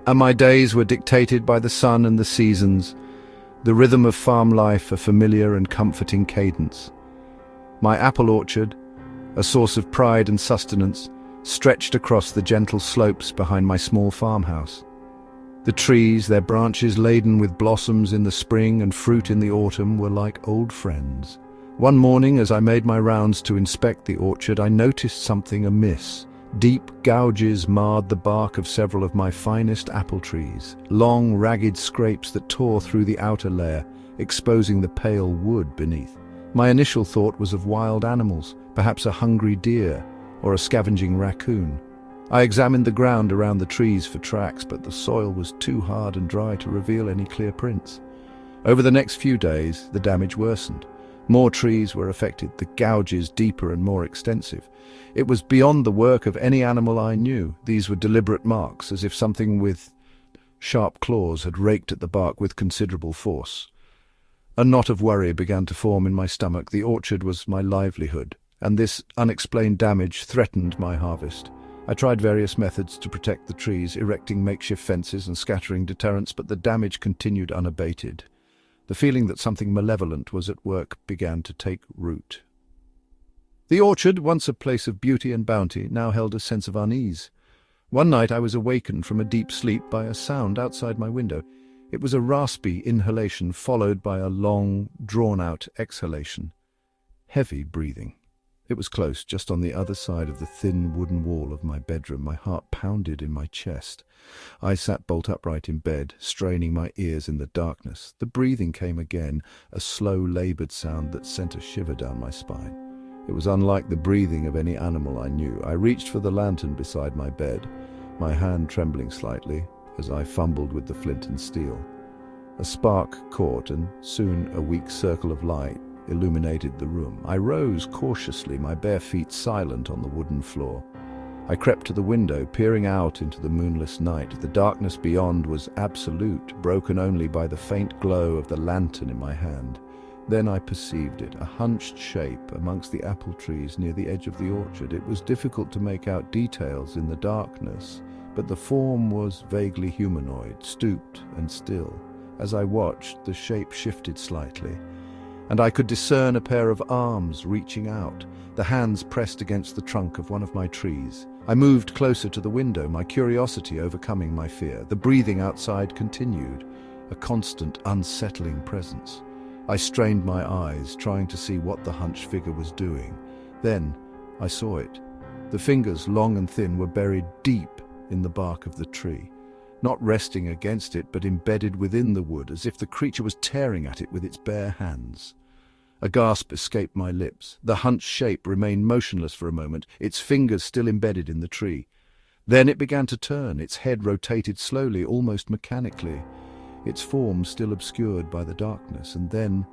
Speaker 1: And my days were dictated by the sun and the seasons, the rhythm of farm life, a familiar and comforting cadence. My apple orchard, a source of pride and sustenance, stretched across the gentle slopes behind my small farmhouse. The trees, their branches laden with blossoms in the spring and fruit in the autumn, were like old friends. One morning, as I made my rounds to inspect the orchard, I noticed something amiss. Deep gouges marred the bark of several of my finest apple trees, long, ragged scrapes that tore through the outer layer, exposing the pale wood beneath. My initial thought was of wild animals, perhaps a hungry deer or a scavenging raccoon. I examined the ground around the trees for tracks, but the soil was too hard and dry to reveal any clear prints. Over the next few days, the damage worsened. More trees were affected, the gouges deeper and more extensive. It was beyond the work of any animal I knew. These were deliberate marks, as if something with sharp claws had raked at the bark with considerable force. A knot of worry began to form in my stomach. The orchard was my livelihood, and this unexplained damage threatened my harvest. I tried various methods to protect the trees, erecting makeshift fences and scattering deterrents, but the damage continued unabated. The feeling that something malevolent was at work began to take root. The orchard, once a place of beauty and bounty, now held a sense of unease. One night I was awakened from a deep sleep by a sound outside my window. It was a raspy inhalation followed by a long, drawn-out exhalation. Heavy breathing. It was close, just on the other side of the thin wooden wall of my bedroom. My heart pounded in my chest. I sat bolt upright in bed, straining my ears in the darkness. The breathing came again, a slow, laboured sound that sent a shiver down my spine. It was unlike the breathing of any animal I knew. I reached for the lantern beside my bed, my hand trembling slightly as I fumbled with the flint and steel. A spark caught, and soon a weak circle of light illuminated the room. I rose cautiously, my bare feet silent on the wooden floor. I crept to the window, peering out into the moonless night. The darkness beyond was absolute, broken only by the faint glow of the lantern in my hand. Then I perceived it, a hunched shape amongst the apple trees near the edge of the orchard. It was difficult to make out details in the darkness, but the form was vaguely humanoid, stooped and still. As I watched, the shape shifted slightly, and I could discern a pair of arms reaching out, the hands pressed against the trunk of one of my trees. I moved closer to the window, my curiosity overcoming my fear. The breathing outside continued, a constant, unsettling presence. I strained my eyes, trying to see what the hunched figure was doing. Then I saw it. The fingers, long and thin, were buried deep in the bark of the tree, not resting against it, but embedded within the wood, as if the creature was tearing at it with its bare hands. A gasp escaped my lips. The hunched shape remained motionless for a moment, its fingers still embedded in the tree. Then it began to turn. Its head rotated slowly, almost mechanically, its form still obscured by the darkness, and then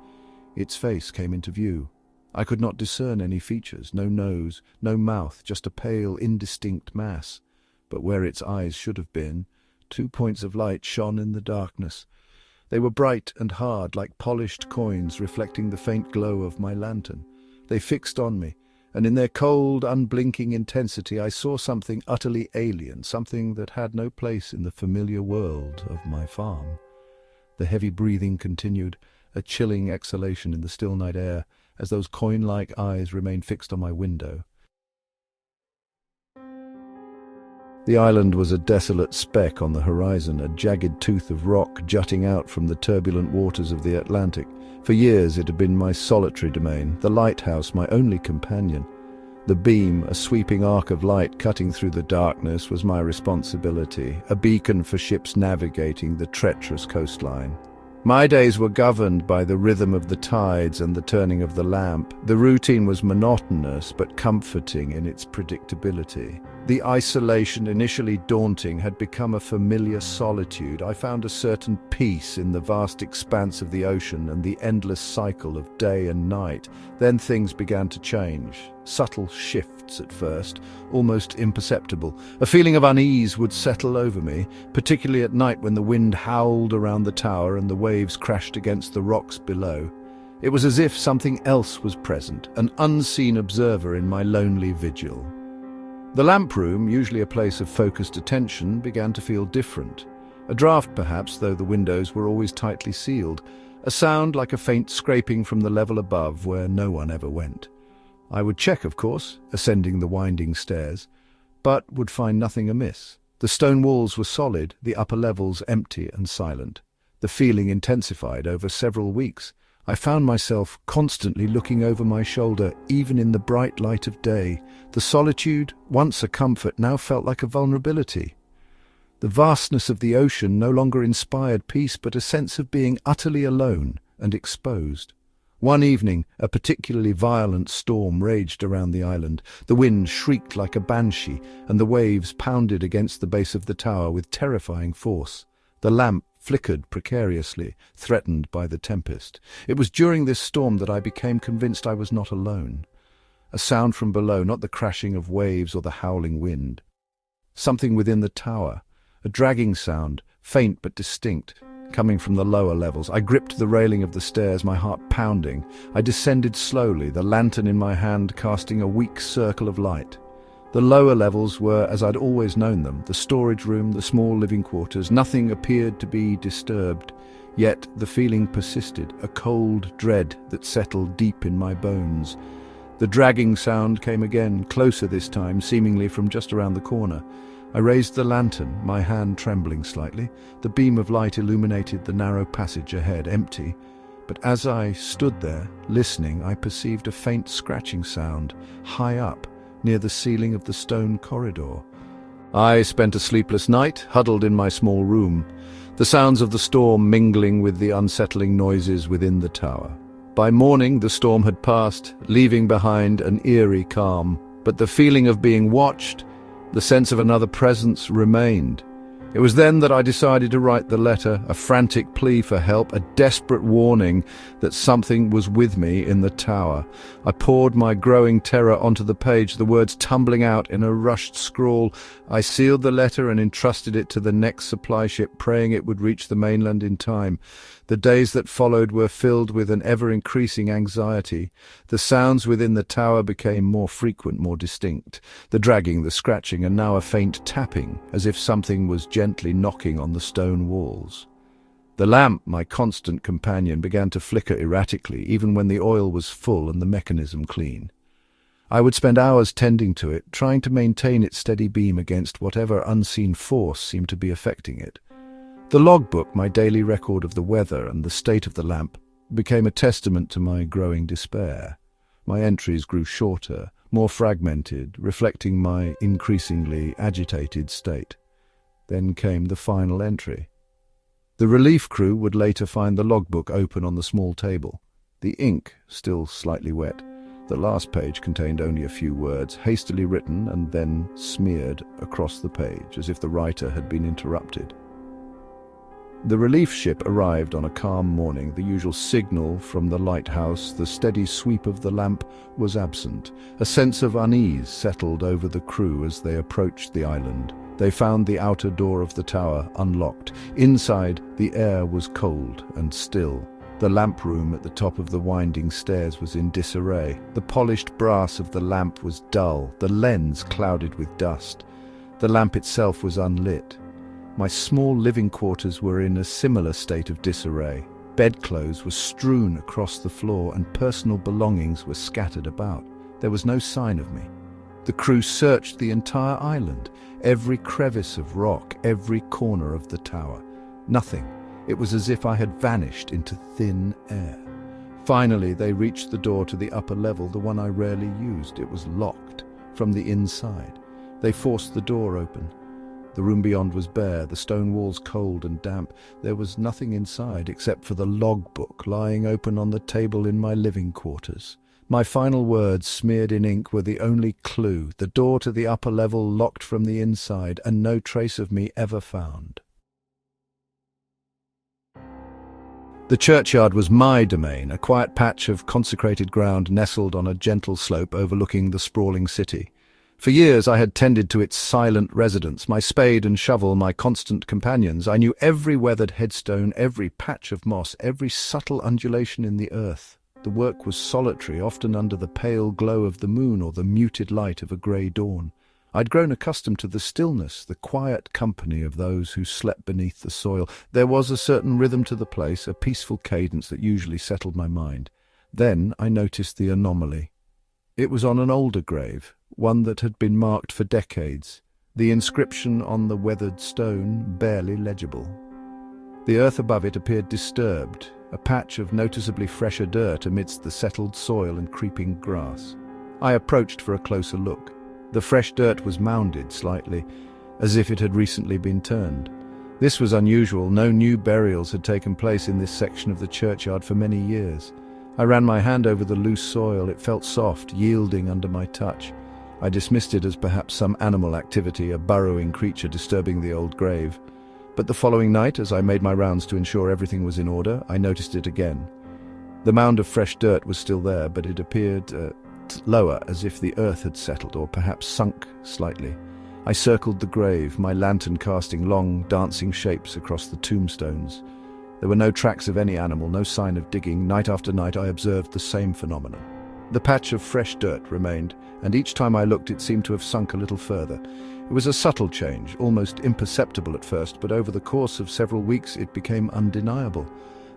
Speaker 1: its face came into view. I could not discern any features, no nose, no mouth, just a pale, indistinct mass. But where its eyes should have been, 2 points of light shone in the darkness. They were bright and hard, like polished coins reflecting the faint glow of my lantern. They fixed on me, and in their cold, unblinking intensity I saw something utterly alien, something that had no place in the familiar world of my farm. The heavy breathing continued, a chilling exhalation in the still night air, as those coin-like eyes remained fixed on my window. The island was a desolate speck on the horizon, a jagged tooth of rock jutting out from the turbulent waters of the Atlantic. For years it had been my solitary domain, the lighthouse my only companion. The beam, a sweeping arc of light cutting through the darkness, was my responsibility, a beacon for ships navigating the treacherous coastline. My days were governed by the rhythm of the tides and the turning of the lamp. The routine was monotonous but comforting in its predictability. The isolation, initially daunting, had become a familiar solitude. I found a certain peace in the vast expanse of the ocean and the endless cycle of day and night. Then things began to change. Subtle shifts at first, almost imperceptible. A feeling of unease would settle over me, particularly at night when the wind howled around the tower and the waves crashed against the rocks below. It was as if something else was present, an unseen observer in my lonely vigil. The lamp room, usually a place of focused attention, began to feel different. A draught perhaps, though the windows were always tightly sealed. A sound like a faint scraping from the level above where no one ever went. I would check, of course, ascending the winding stairs, but would find nothing amiss. The stone walls were solid, the upper levels empty and silent. The feeling intensified over several weeks. I found myself constantly looking over my shoulder, even in the bright light of day. The solitude, once a comfort, now felt like a vulnerability. The vastness of the ocean no longer inspired peace, but a sense of being utterly alone and exposed. One evening, a particularly violent storm raged around the island. The wind shrieked like a banshee, and the waves pounded against the base of the tower with terrifying force. The lamp flickered precariously, threatened by the tempest. It was during this storm that I became convinced I was not alone. A sound from below, not the crashing of waves or the howling wind. Something within the tower, a dragging sound, faint but distinct, coming from the lower levels. I gripped the railing of the stairs, my heart pounding. I descended slowly, the lantern in my hand casting a weak circle of light. The lower levels were as I'd always known them, the storage room, the small living quarters. Nothing appeared to be disturbed, yet the feeling persisted, a cold dread that settled deep in my bones. The dragging sound came again, closer this time, seemingly from just around the corner. I raised the lantern, my hand trembling slightly. The beam of light illuminated the narrow passage ahead, empty. But as I stood there, listening, I perceived a faint scratching sound, high up, near the ceiling of the stone corridor. I spent a sleepless night, huddled in my small room, the sounds of the storm mingling with the unsettling noises within the tower. By morning, the storm had passed, leaving behind an eerie calm, but the feeling of being watched, the sense of another presence, remained. It was then that I decided to write the letter, a frantic plea for help, a desperate warning that something was with me in the tower. I poured my growing terror onto the page, the words tumbling out in a rushed scrawl. I sealed the letter and entrusted it to the next supply ship, praying it would reach the mainland in time. The days that followed were filled with an ever-increasing anxiety. The sounds within the tower became more frequent, more distinct. The dragging, the scratching, and now a faint tapping, as if something was gently knocking on the stone walls. The lamp, my constant companion, began to flicker erratically, even when the oil was full and the mechanism clean. I would spend hours tending to it, trying to maintain its steady beam against whatever unseen force seemed to be affecting it. The logbook, my daily record of the weather and the state of the lamp, became a testament to my growing despair. My entries grew shorter, more fragmented, reflecting my increasingly agitated state. Then came the final entry. The relief crew would later find the logbook open on the small table, the ink still slightly wet. The last page contained only a few words, hastily written and then smeared across the page, as if the writer had been interrupted. The relief ship arrived on a calm morning. The usual signal from the lighthouse, the steady sweep of the lamp, was absent. A sense of unease settled over the crew as they approached the island. They found the outer door of the tower unlocked. Inside, the air was cold and still. The lamp room at the top of the winding stairs was in disarray. The polished brass of the lamp was dull, the lens clouded with dust. The lamp itself was unlit. My small living quarters were in a similar state of disarray. Bedclothes were strewn across the floor and personal belongings were scattered about. There was no sign of me. The crew searched the entire island, every crevice of rock, every corner of the tower. Nothing. It was as if I had vanished into thin air. Finally, they reached the door to the upper level, the one I rarely used. It was locked from the inside. They forced the door open. The room beyond was bare, the stone walls cold and damp. There was nothing inside except for the logbook lying open on the table in my living quarters. My final words, smeared in ink, were the only clue. The door to the upper level locked from the inside, and no trace of me ever found. The churchyard was my domain, a quiet patch of consecrated ground nestled on a gentle slope overlooking the sprawling city. For years I had tended to its silent residents, my spade and shovel my constant companions. I knew every weathered headstone, every patch of moss, every subtle undulation in the earth. The work was solitary, often under the pale glow of the moon or the muted light of a grey dawn. I'd grown accustomed to the stillness, the quiet company of those who slept beneath the soil. There was a certain rhythm to the place, a peaceful cadence that usually settled my mind. Then I noticed the anomaly. It was on an older grave, one that had been marked for decades, the inscription on the weathered stone barely legible. The earth above it appeared disturbed, a patch of noticeably fresher dirt amidst the settled soil and creeping grass. I approached for a closer look. The fresh dirt was mounded slightly, as if it had recently been turned. This was unusual. No new burials had taken place in this section of the churchyard for many years. I ran my hand over the loose soil. It felt soft, yielding under my touch. I dismissed it as perhaps some animal activity, a burrowing creature disturbing the old grave. But the following night, as I made my rounds to ensure everything was in order, I noticed it again. The mound of fresh dirt was still there, but it appeared lower, as if the earth had settled or perhaps sunk slightly. I circled the grave, my lantern casting long, dancing shapes across the tombstones. There were no tracks of any animal, no sign of digging. Night after night I observed the same phenomenon. The patch of fresh dirt remained, and each time I looked it seemed to have sunk a little further. It was a subtle change, almost imperceptible at first, but over the course of several weeks it became undeniable.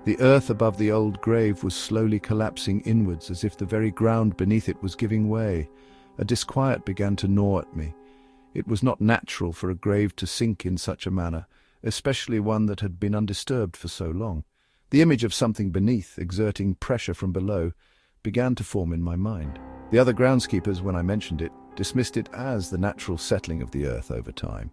Speaker 1: The earth above the old grave was slowly collapsing inwards, as if the very ground beneath it was giving way. A disquiet began to gnaw at me. It was not natural for a grave to sink in such a manner, especially one that had been undisturbed for so long. The image of something beneath, exerting pressure from below, began to form in my mind. The other groundskeepers, when I mentioned it, dismissed it as the natural settling of the earth over time.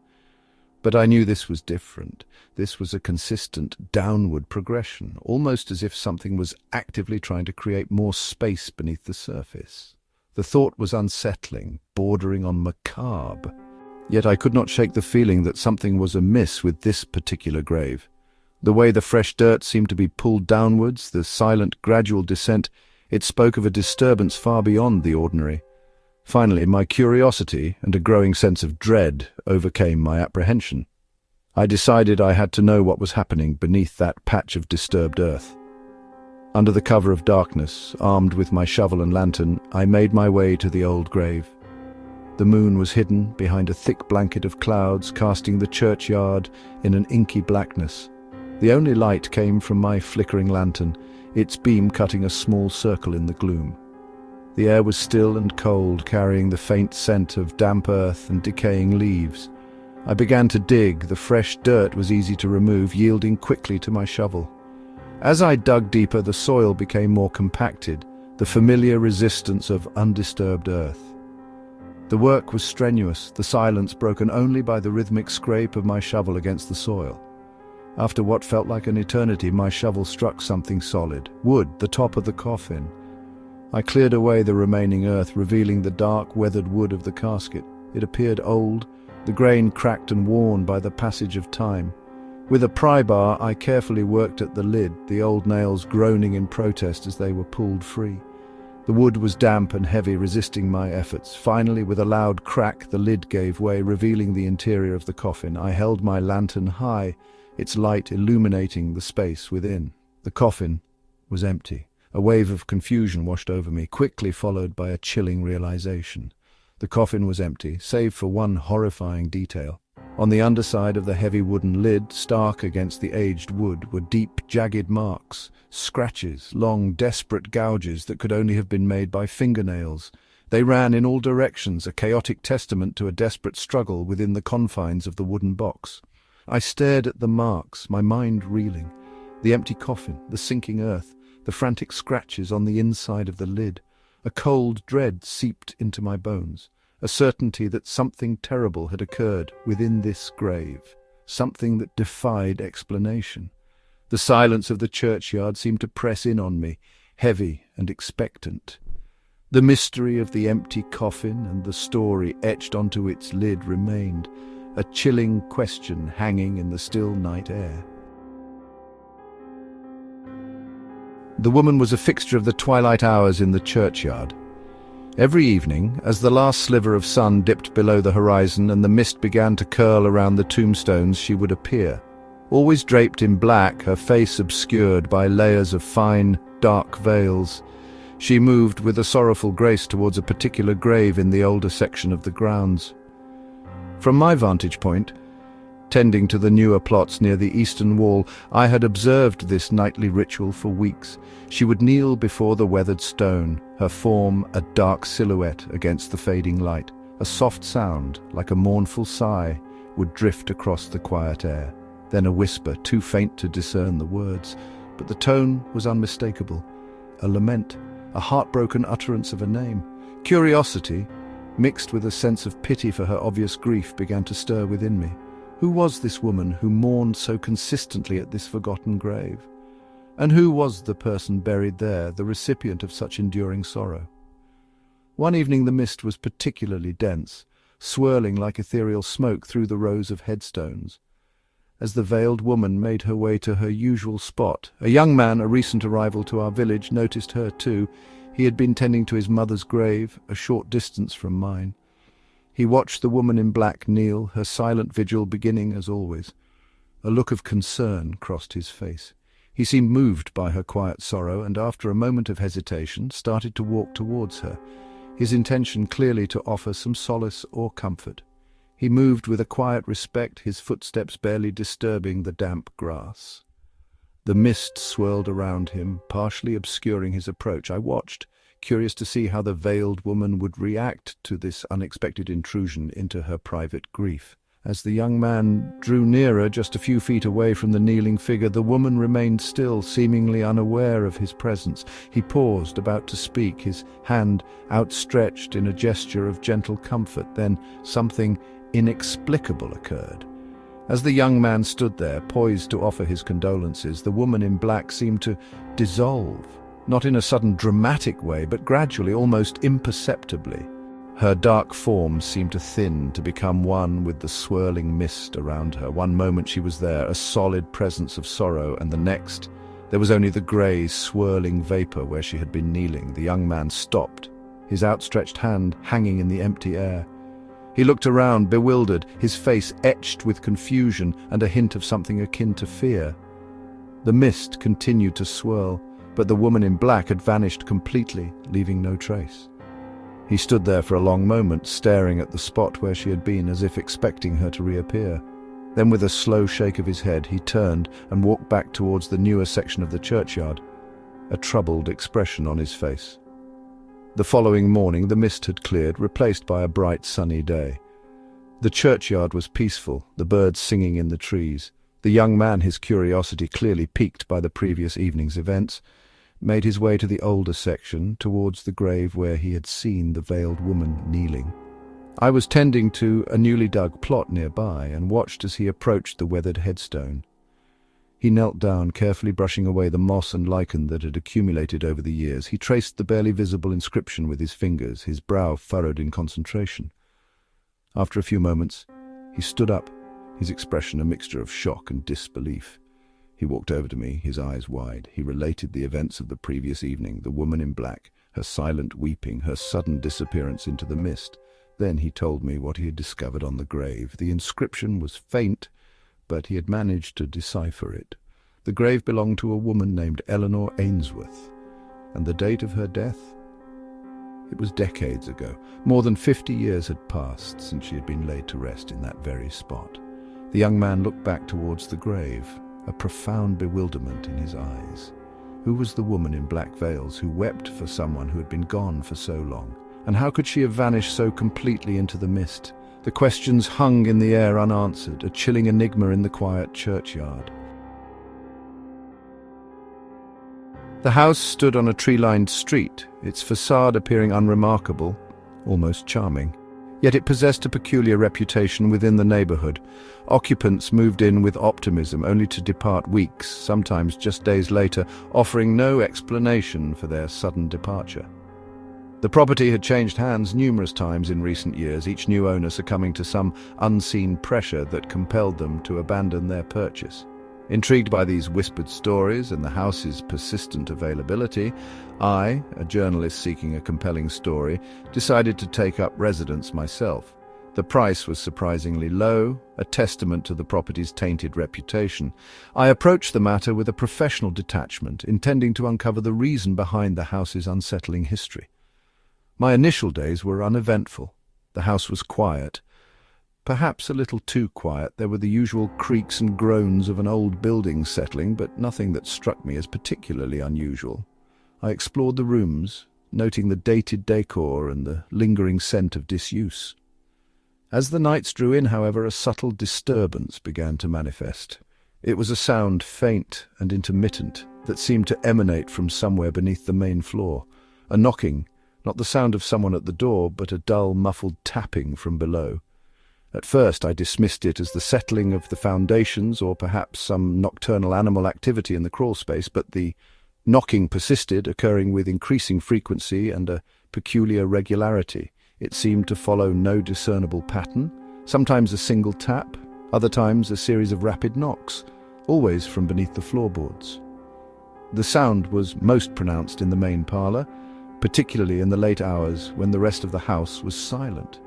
Speaker 1: But I knew this was different. This was a consistent downward progression, almost as if something was actively trying to create more space beneath the surface. The thought was unsettling, bordering on macabre. Yet I could not shake the feeling that something was amiss with this particular grave. The way the fresh dirt seemed to be pulled downwards, the silent, gradual descent, it spoke of a disturbance far beyond the ordinary. Finally, my curiosity and a growing sense of dread overcame my apprehension. I decided I had to know what was happening beneath that patch of disturbed earth. Under the cover of darkness, armed with my shovel and lantern, I made my way to the old grave. The moon was hidden behind a thick blanket of clouds, casting the churchyard in an inky blackness. The only light came from my flickering lantern, its beam cutting a small circle in the gloom. The air was still and cold, carrying the faint scent of damp earth and decaying leaves. I began to dig. The fresh dirt was easy to remove, yielding quickly to my shovel. As I dug deeper, the soil became more compacted, the familiar resistance of undisturbed earth. The work was strenuous, the silence broken only by the rhythmic scrape of my shovel against the soil. After what felt like an eternity, my shovel struck something solid, wood, the top of the coffin. I cleared away the remaining earth, revealing the dark, weathered wood of the casket. It appeared old, the grain cracked and worn by the passage of time. With a pry bar, I carefully worked at the lid, the old nails groaning in protest as they were pulled free. The wood was damp and heavy, resisting my efforts. Finally, with a loud crack, the lid gave way, revealing the interior of the coffin. I held my lantern high, its light illuminating the space within. The coffin was empty. A wave of confusion washed over me, quickly followed by a chilling realization. The coffin was empty, save for one horrifying detail. On the underside of the heavy wooden lid, stark against the aged wood, were deep, jagged marks, scratches, long, desperate gouges that could only have been made by fingernails. They ran in all directions, a chaotic testament to a desperate struggle within the confines of the wooden box. I stared at the marks, my mind reeling. The empty coffin, the sinking earth, the frantic scratches on the inside of the lid. A cold dread seeped into my bones, a certainty that something terrible had occurred within this grave, something that defied explanation. The silence of the churchyard seemed to press in on me, heavy and expectant. The mystery of the empty coffin and the story etched onto its lid remained, a chilling question hanging in the still night air. The woman was a fixture of the twilight hours in the churchyard. Every evening, as the last sliver of sun dipped below the horizon and the mist began to curl around the tombstones, she would appear. Always draped in black, her face obscured by layers of fine, dark veils, she moved with a sorrowful grace towards a particular grave in the older section of the grounds. From my vantage point, tending to the newer plots near the eastern wall, I had observed this nightly ritual for weeks. She would kneel before the weathered stone, her form a dark silhouette against the fading light. A soft sound, like a mournful sigh, would drift across the quiet air. Then a whisper, too faint to discern the words, but the tone was unmistakable. A lament, a heartbroken utterance of a name. Curiosity, mixed with a sense of pity for her obvious grief, began to stir within me. Who was this woman who mourned so consistently at this forgotten grave? And who was the person buried there, the recipient of such enduring sorrow? One evening the mist was particularly dense, swirling like ethereal smoke through the rows of headstones. As the veiled woman made her way to her usual spot, a young man, a recent arrival to our village, noticed her too. He had been tending to his mother's grave, a short distance from mine. He watched the woman in black kneel, her silent vigil beginning as always. A look of concern crossed his face. He seemed moved by her quiet sorrow, and after a moment of hesitation, started to walk towards her, his intention clearly to offer some solace or comfort. He moved with a quiet respect, his footsteps barely disturbing the damp grass. The mist swirled around him, partially obscuring his approach. I watched, curious to see how the veiled woman would react to this unexpected intrusion into her private grief. As the young man drew nearer, just a few feet away from the kneeling figure, the woman remained still, seemingly unaware of his presence. He paused, about to speak, his hand outstretched in a gesture of gentle comfort. Then something inexplicable occurred. As the young man stood there, poised to offer his condolences, the woman in black seemed to dissolve. Not in a sudden dramatic way, but gradually, almost imperceptibly. Her dark form seemed to thin, to become one with the swirling mist around her. One moment she was there, a solid presence of sorrow, and the next, there was only the grey, swirling vapor where she had been kneeling. The young man stopped, his outstretched hand hanging in the empty air. He looked around, bewildered, his face etched with confusion and a hint of something akin to fear. The mist continued to swirl, but the woman in black had vanished completely, leaving no trace. He stood there for a long moment, staring at the spot where she had been, as if expecting her to reappear. Then, with a slow shake of his head, he turned and walked back towards the newer section of the churchyard, a troubled expression on his face. The following morning the mist had cleared, replaced by a bright sunny day. The churchyard was peaceful, the birds singing in the trees. The young man, his curiosity clearly piqued by the previous evening's events, made his way to the older section, towards the grave where he had seen the veiled woman kneeling. I was tending to a newly dug plot nearby and watched as he approached the weathered headstone. He knelt down, carefully brushing away the moss and lichen that had accumulated over the years. He traced the barely visible inscription with his fingers, his brow furrowed in concentration. After a few moments, he stood up, his expression a mixture of shock and disbelief. He walked over to me, his eyes wide. He related the events of the previous evening, the woman in black, her silent weeping, her sudden disappearance into the mist. Then he told me what he had discovered on the grave. The inscription was faint, but he had managed to decipher it. The grave belonged to a woman named Eleanor Ainsworth, and the date of her death? It was decades ago. More than 50 years had passed since she had been laid to rest in that very spot. The young man looked back towards the grave, a profound bewilderment in his eyes. Who was the woman in black veils who wept for someone who had been gone for so long? And how could she have vanished so completely into the mist? The questions hung in the air unanswered, a chilling enigma in the quiet churchyard. The house stood on a tree-lined street, its facade appearing unremarkable, almost charming. Yet it possessed a peculiar reputation within the neighborhood. Occupants moved in with optimism, only to depart weeks, sometimes just days later, offering no explanation for their sudden departure. The property had changed hands numerous times in recent years, each new owner succumbing to some unseen pressure that compelled them to abandon their purchase. Intrigued by these whispered stories and the house's persistent availability, I, a journalist seeking a compelling story, decided to take up residence myself. The price was surprisingly low, a testament to the property's tainted reputation. I approached the matter with a professional detachment, intending to uncover the reason behind the house's unsettling history. My initial days were uneventful. The house was quiet. Perhaps a little too quiet. There were the usual creaks and groans of an old building settling, but nothing that struck me as particularly unusual. I explored the rooms, noting the dated decor and the lingering scent of disuse. As the nights drew in, however, a subtle disturbance began to manifest. It was a sound, faint and intermittent, that seemed to emanate from somewhere beneath the main floor. A knocking, not the sound of someone at the door, but a dull, muffled tapping from below. At first I dismissed it as the settling of the foundations or perhaps some nocturnal animal activity in the crawl space, but the knocking persisted, occurring with increasing frequency and a peculiar regularity. It seemed to follow no discernible pattern, sometimes a single tap, other times a series of rapid knocks, always from beneath the floorboards. The sound was most pronounced in the main parlour, particularly in the late hours when the rest of the house was silent.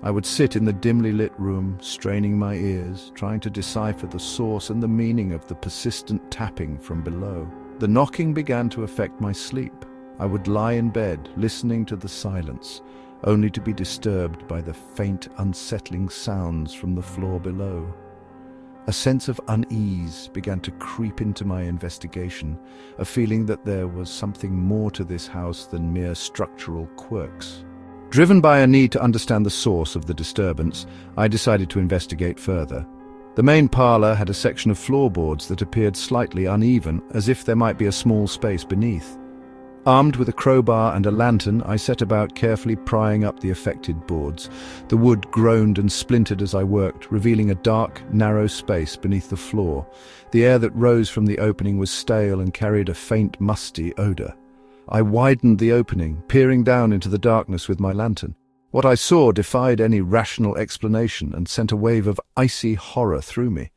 Speaker 1: I would sit in the dimly lit room, straining my ears, trying to decipher the source and the meaning of the persistent tapping from below. The knocking began to affect my sleep. I would lie in bed, listening to the silence, only to be disturbed by the faint, unsettling sounds from the floor below. A sense of unease began to creep into my investigation, a feeling that there was something more to this house than mere structural quirks. Driven by a need to understand the source of the disturbance, I decided to investigate further. The main parlour had a section of floorboards that appeared slightly uneven, as if there might be a small space beneath. Armed with a crowbar and a lantern, I set about carefully prying up the affected boards. The wood groaned and splintered as I worked, revealing a dark, narrow space beneath the floor. The air that rose from the opening was stale and carried a faint, musty odour. I widened the opening, peering down into the darkness with my lantern. What I saw defied any rational explanation and sent a wave of icy horror through me.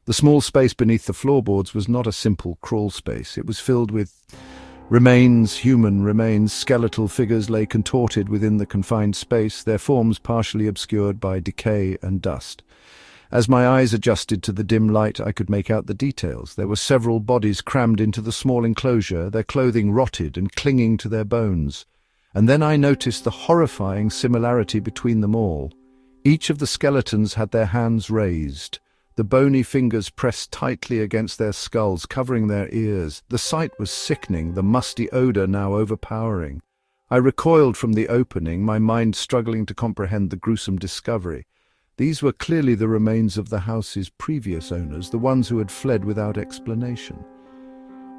Speaker 1: The small space beneath the floorboards was not a simple crawl space. It was filled with remains, human remains. Skeletal figures lay contorted within the confined space, their forms partially obscured by decay and dust. As my eyes adjusted to the dim light, I could make out the details. There were several bodies crammed into the small enclosure, their clothing rotted and clinging to their bones. And then I noticed the horrifying similarity between them all. Each of the skeletons had their hands raised, the bony fingers pressed tightly against their skulls, covering their ears. The sight was sickening, the musty odour now overpowering. I recoiled from the opening, my mind struggling to comprehend the gruesome discovery. These were clearly the remains of the house's previous owners, the ones who had fled without explanation.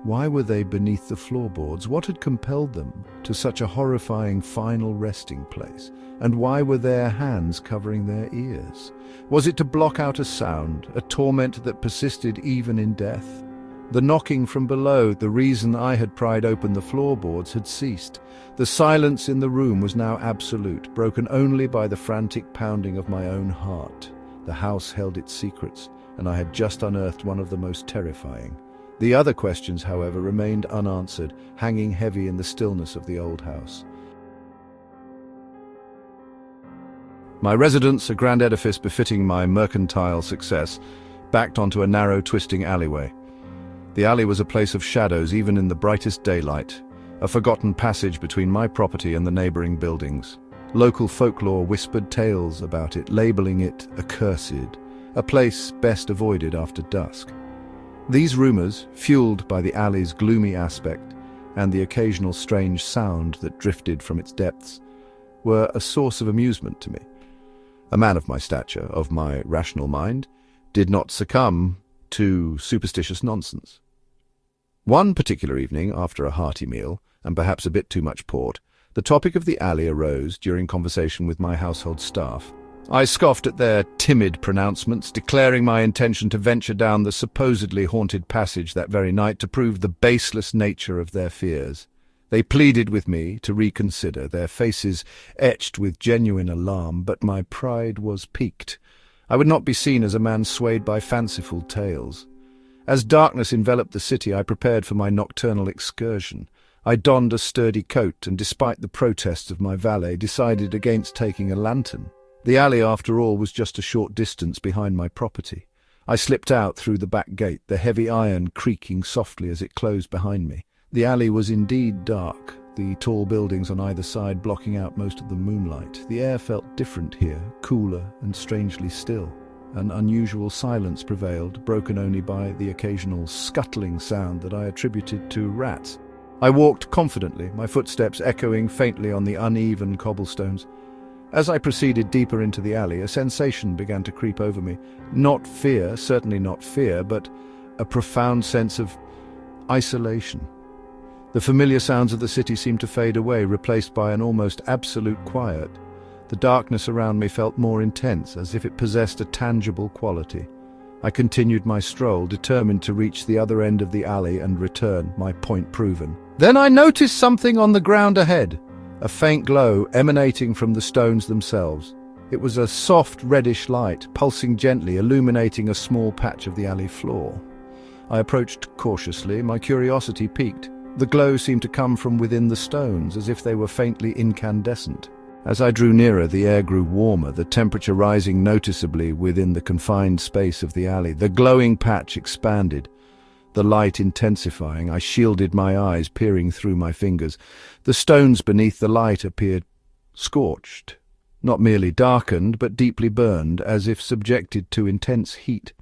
Speaker 1: Why were they beneath the floorboards? What had compelled them to such a horrifying final resting place? And why were their hands covering their ears? Was it to block out a sound, a torment that persisted even in death? The knocking from below, the reason I had pried open the floorboards, had ceased. The silence in the room was now absolute, broken only by the frantic pounding of my own heart. The house held its secrets, and I had just unearthed one of the most terrifying. The other questions, however, remained unanswered, hanging heavy in the stillness of the old house. My residence, a grand edifice befitting my mercantile success, backed onto a narrow, twisting alleyway. The alley was a place of shadows even in the brightest daylight, a forgotten passage between my property and the neighboring buildings. Local folklore whispered tales about it, labeling it accursed, a place best avoided after dusk. These rumors, fueled by the alley's gloomy aspect and the occasional strange sound that drifted from its depths, were a source of amusement to me. A man of my stature, of my rational mind, did not succumb to superstitious nonsense. One particular evening, after a hearty meal, and perhaps a bit too much port, the topic of the alley arose during conversation with my household staff. I scoffed at their timid pronouncements, declaring my intention to venture down the supposedly haunted passage that very night to prove the baseless nature of their fears. They pleaded with me to reconsider, their faces etched with genuine alarm, but my pride was piqued. I would not be seen as a man swayed by fanciful tales. As darkness enveloped the city, I prepared for my nocturnal excursion. I donned a sturdy coat and, despite the protests of my valet, decided against taking a lantern. The alley, after all, was just a short distance behind my property. I slipped out through the back gate, the heavy iron creaking softly as it closed behind me. The alley was indeed dark, the tall buildings on either side blocking out most of the moonlight. The air felt different here, cooler and strangely still. An unusual silence prevailed, broken only by the occasional scuttling sound that I attributed to rats. I walked confidently, my footsteps echoing faintly on the uneven cobblestones. As I proceeded deeper into the alley, a sensation began to creep over me. Not fear, certainly not fear, but a profound sense of isolation. The familiar sounds of the city seemed to fade away, replaced by an almost absolute quiet. The darkness around me felt more intense, as if it possessed a tangible quality. I continued my stroll, determined to reach the other end of the alley and return, my point proven. Then I noticed something on the ground ahead, a faint glow emanating from the stones themselves. It was a soft reddish light, pulsing gently, illuminating a small patch of the alley floor. I approached cautiously, my curiosity piqued. The glow seemed to come from within the stones, as if they were faintly incandescent. As I drew nearer, the air grew warmer, the temperature rising noticeably within the confined space of the alley. The glowing patch expanded, the light intensifying. I shielded my eyes, peering through my fingers. The stones beneath the light appeared scorched, not merely darkened, but deeply burned, as if subjected to intense heat.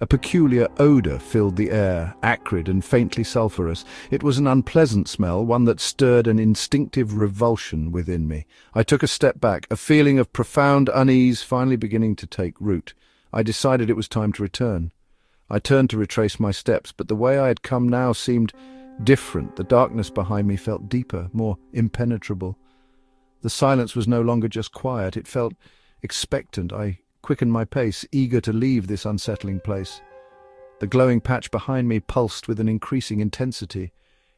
Speaker 1: A peculiar odour filled the air, acrid and faintly sulphurous. It was an unpleasant smell, one that stirred an instinctive revulsion within me. I took a step back, a feeling of profound unease finally beginning to take root. I decided it was time to return. I turned to retrace my steps, but the way I had come now seemed different. The darkness behind me felt deeper, more impenetrable. The silence was no longer just quiet, it felt expectant. I quickened my pace, eager to leave this unsettling place. The glowing patch behind me pulsed with an increasing intensity,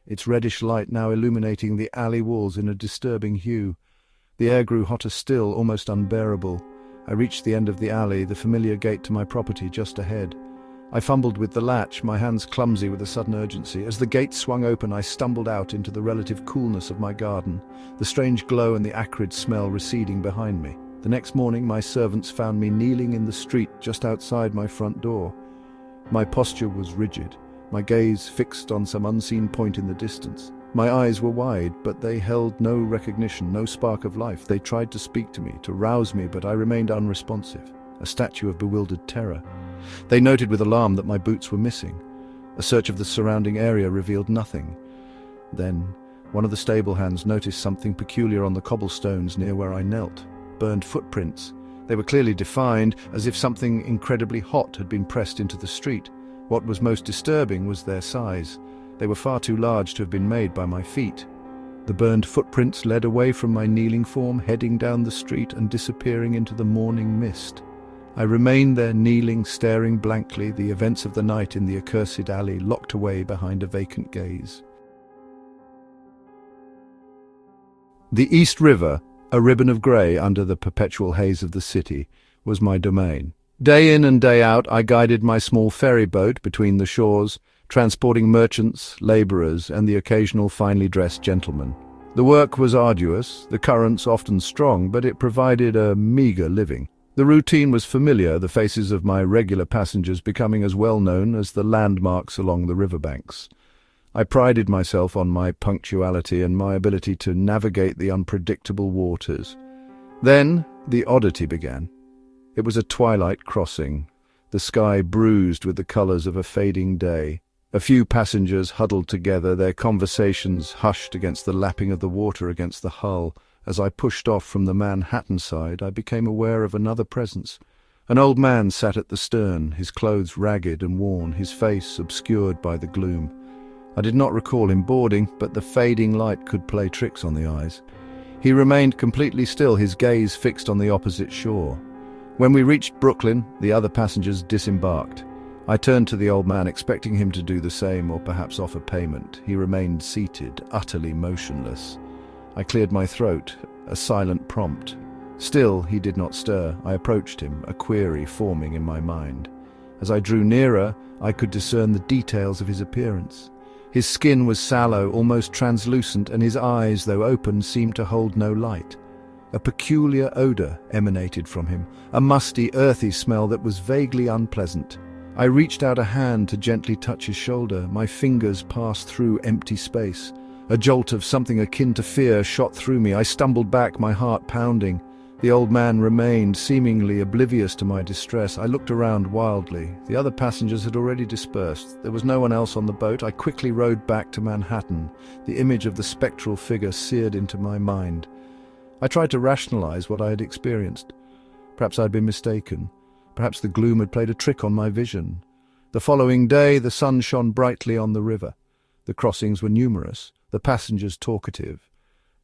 Speaker 1: its reddish light now illuminating the alley walls in a disturbing hue. The air grew hotter still, almost unbearable. I reached the end of the alley, the familiar gate to my property just ahead. I fumbled with the latch, my hands clumsy with a sudden urgency. As the gate swung open, I stumbled out into the relative coolness of my garden, the strange glow and the acrid smell receding behind me. The next morning, my servants found me kneeling in the street just outside my front door. My posture was rigid, my gaze fixed on some unseen point in the distance. My eyes were wide, but they held no recognition, no spark of life. They tried to speak to me, to rouse me, but I remained unresponsive, a statue of bewildered terror. They noted with alarm that my boots were missing. A search of the surrounding area revealed nothing. Then, one of the stable hands noticed something peculiar on the cobblestones near where I knelt. Burned footprints. They were clearly defined, as if something incredibly hot had been pressed into the street. What was most disturbing was their size. They were far too large to have been made by my feet. The burned footprints led away from my kneeling form, heading down the street and disappearing into the morning mist. I remained there kneeling, staring blankly, the events of the night in the accursed alley locked away behind a vacant gaze. The East River, a ribbon of grey under the perpetual haze of the city, was my domain. Day in and day out, I guided my small ferry boat between the shores, transporting merchants, labourers, and the occasional finely dressed gentleman. The work was arduous, the currents often strong, but it provided a meagre living. The routine was familiar, the faces of my regular passengers becoming as well known as the landmarks along the riverbanks. I prided myself on my punctuality and my ability to navigate the unpredictable waters. Then the oddity began. It was a twilight crossing, the sky bruised with the colours of a fading day. A few passengers huddled together, their conversations hushed against the lapping of the water against the hull. As I pushed off from the Manhattan side, I became aware of another presence. An old man sat at the stern, his clothes ragged and worn, his face obscured by the gloom. I did not recall him boarding, but the fading light could play tricks on the eyes. He remained completely still, his gaze fixed on the opposite shore. When we reached Brooklyn, the other passengers disembarked. I turned to the old man, expecting him to do the same or perhaps offer payment. He remained seated, utterly motionless. I cleared my throat, a silent prompt. Still, he did not stir. I approached him, a query forming in my mind. As I drew nearer, I could discern the details of his appearance. His skin was sallow, almost translucent, and his eyes, though open, seemed to hold no light. A peculiar odour emanated from him, a musty, earthy smell that was vaguely unpleasant. I reached out a hand to gently touch his shoulder. My fingers passed through empty space. A jolt of something akin to fear shot through me. I stumbled back, my heart pounding. The old man remained, seemingly oblivious to my distress. I looked around wildly. The other passengers had already dispersed. There was no one else on the boat. I quickly rowed back to Manhattan. The image of the spectral figure seared into my mind. I tried to rationalize what I had experienced. Perhaps I'd been mistaken. Perhaps the gloom had played a trick on my vision. The following day, the sun shone brightly on the river. The crossings were numerous, the passengers talkative.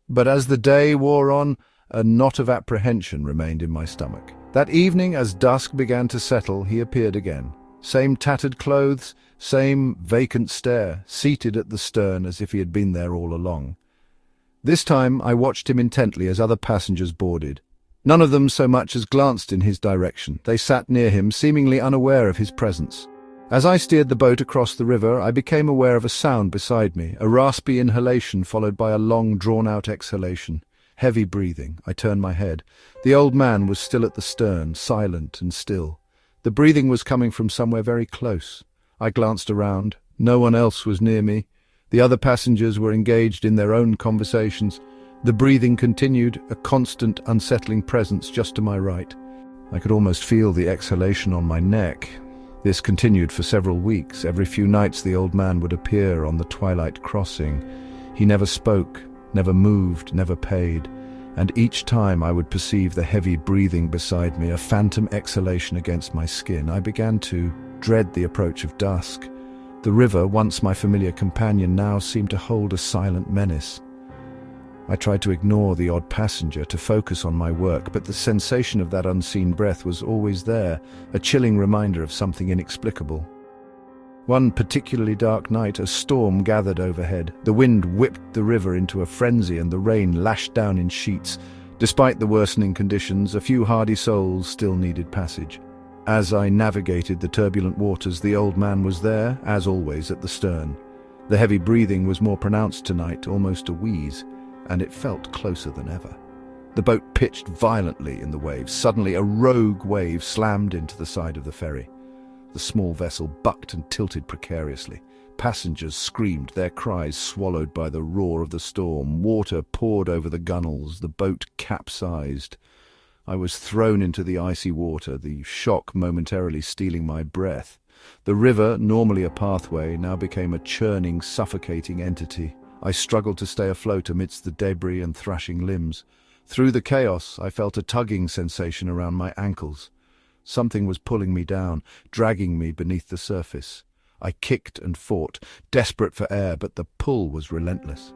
Speaker 1: But as the day wore on, a knot of apprehension remained in my stomach. That evening, as dusk began to settle, he appeared again. Same tattered clothes, same vacant stare, seated at the stern as if he had been there all along. This time I watched him intently as other passengers boarded. None of them so much as glanced in his direction. They sat near him, seemingly unaware of his presence. As I steered the boat across the river, I became aware of a sound beside me, a raspy inhalation followed by a long, drawn-out exhalation. Heavy breathing. I turned my head. The old man was still at the stern, silent and still. The breathing was coming from somewhere very close. I glanced around. No one else was near me. The other passengers were engaged in their own conversations. The breathing continued, a constant, unsettling presence just to my right. I could almost feel the exhalation on my neck. This continued for several weeks. Every few nights the old man would appear on the twilight crossing. He never spoke, never moved, never paid, and each time I would perceive the heavy breathing beside me, a phantom exhalation against my skin. I began to dread the approach of dusk. The river, once my familiar companion, now seemed to hold a silent menace. I tried to ignore the odd passenger, to focus on my work, but the sensation of that unseen breath was always there, a chilling reminder of something inexplicable. One particularly dark night, a storm gathered overhead. The wind whipped the river into a frenzy and the rain lashed down in sheets. Despite the worsening conditions, a few hardy souls still needed passage. As I navigated the turbulent waters, the old man was there, as always, at the stern. The heavy breathing was more pronounced tonight, almost a wheeze, and it felt closer than ever. The boat pitched violently in the waves. Suddenly, a rogue wave slammed into the side of the ferry. The small vessel bucked and tilted precariously. Passengers screamed, their cries swallowed by the roar of the storm. Water poured over the gunwales. The boat capsized. I was thrown into the icy water, the shock momentarily stealing my breath. The river, normally a pathway, now became a churning, suffocating entity. I struggled to stay afloat amidst the debris and thrashing limbs. Through the chaos, I felt a tugging sensation around my ankles. Something was pulling me down, dragging me beneath the surface. I kicked and fought, desperate for air, but the pull was relentless.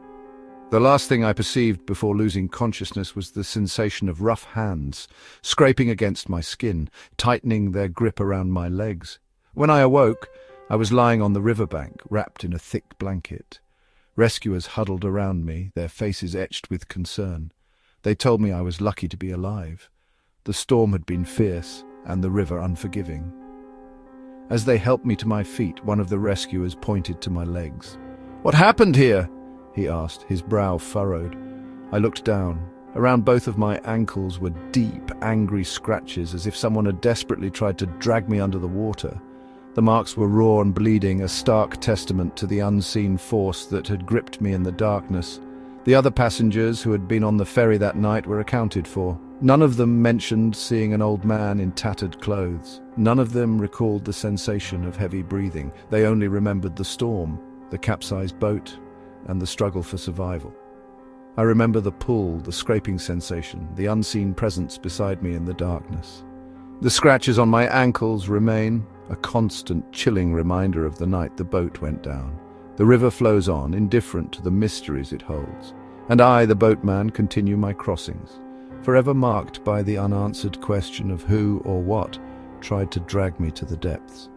Speaker 1: The last thing I perceived before losing consciousness was the sensation of rough hands, scraping against my skin, tightening their grip around my legs. When I awoke, I was lying on the riverbank, wrapped in a thick blanket. Rescuers huddled around me, their faces etched with concern. They told me I was lucky to be alive. The storm had been fierce, and the river unforgiving. As they helped me to my feet, one of the rescuers pointed to my legs. "What happened here?" he asked, his brow furrowed. I looked down. Around both of my ankles were deep, angry scratches, as if someone had desperately tried to drag me under the water. The marks were raw and bleeding, a stark testament to the unseen force that had gripped me in the darkness. The other passengers who had been on the ferry that night were accounted for. None of them mentioned seeing an old man in tattered clothes. None of them recalled the sensation of heavy breathing. They only remembered the storm, the capsized boat, and the struggle for survival. I remember the pull, the scraping sensation, the unseen presence beside me in the darkness. The scratches on my ankles remain, a constant, chilling reminder of the night the boat went down. The river flows on, indifferent to the mysteries it holds. And I, the boatman, continue my crossings, forever marked by the unanswered question of who or what tried to drag me to the depths.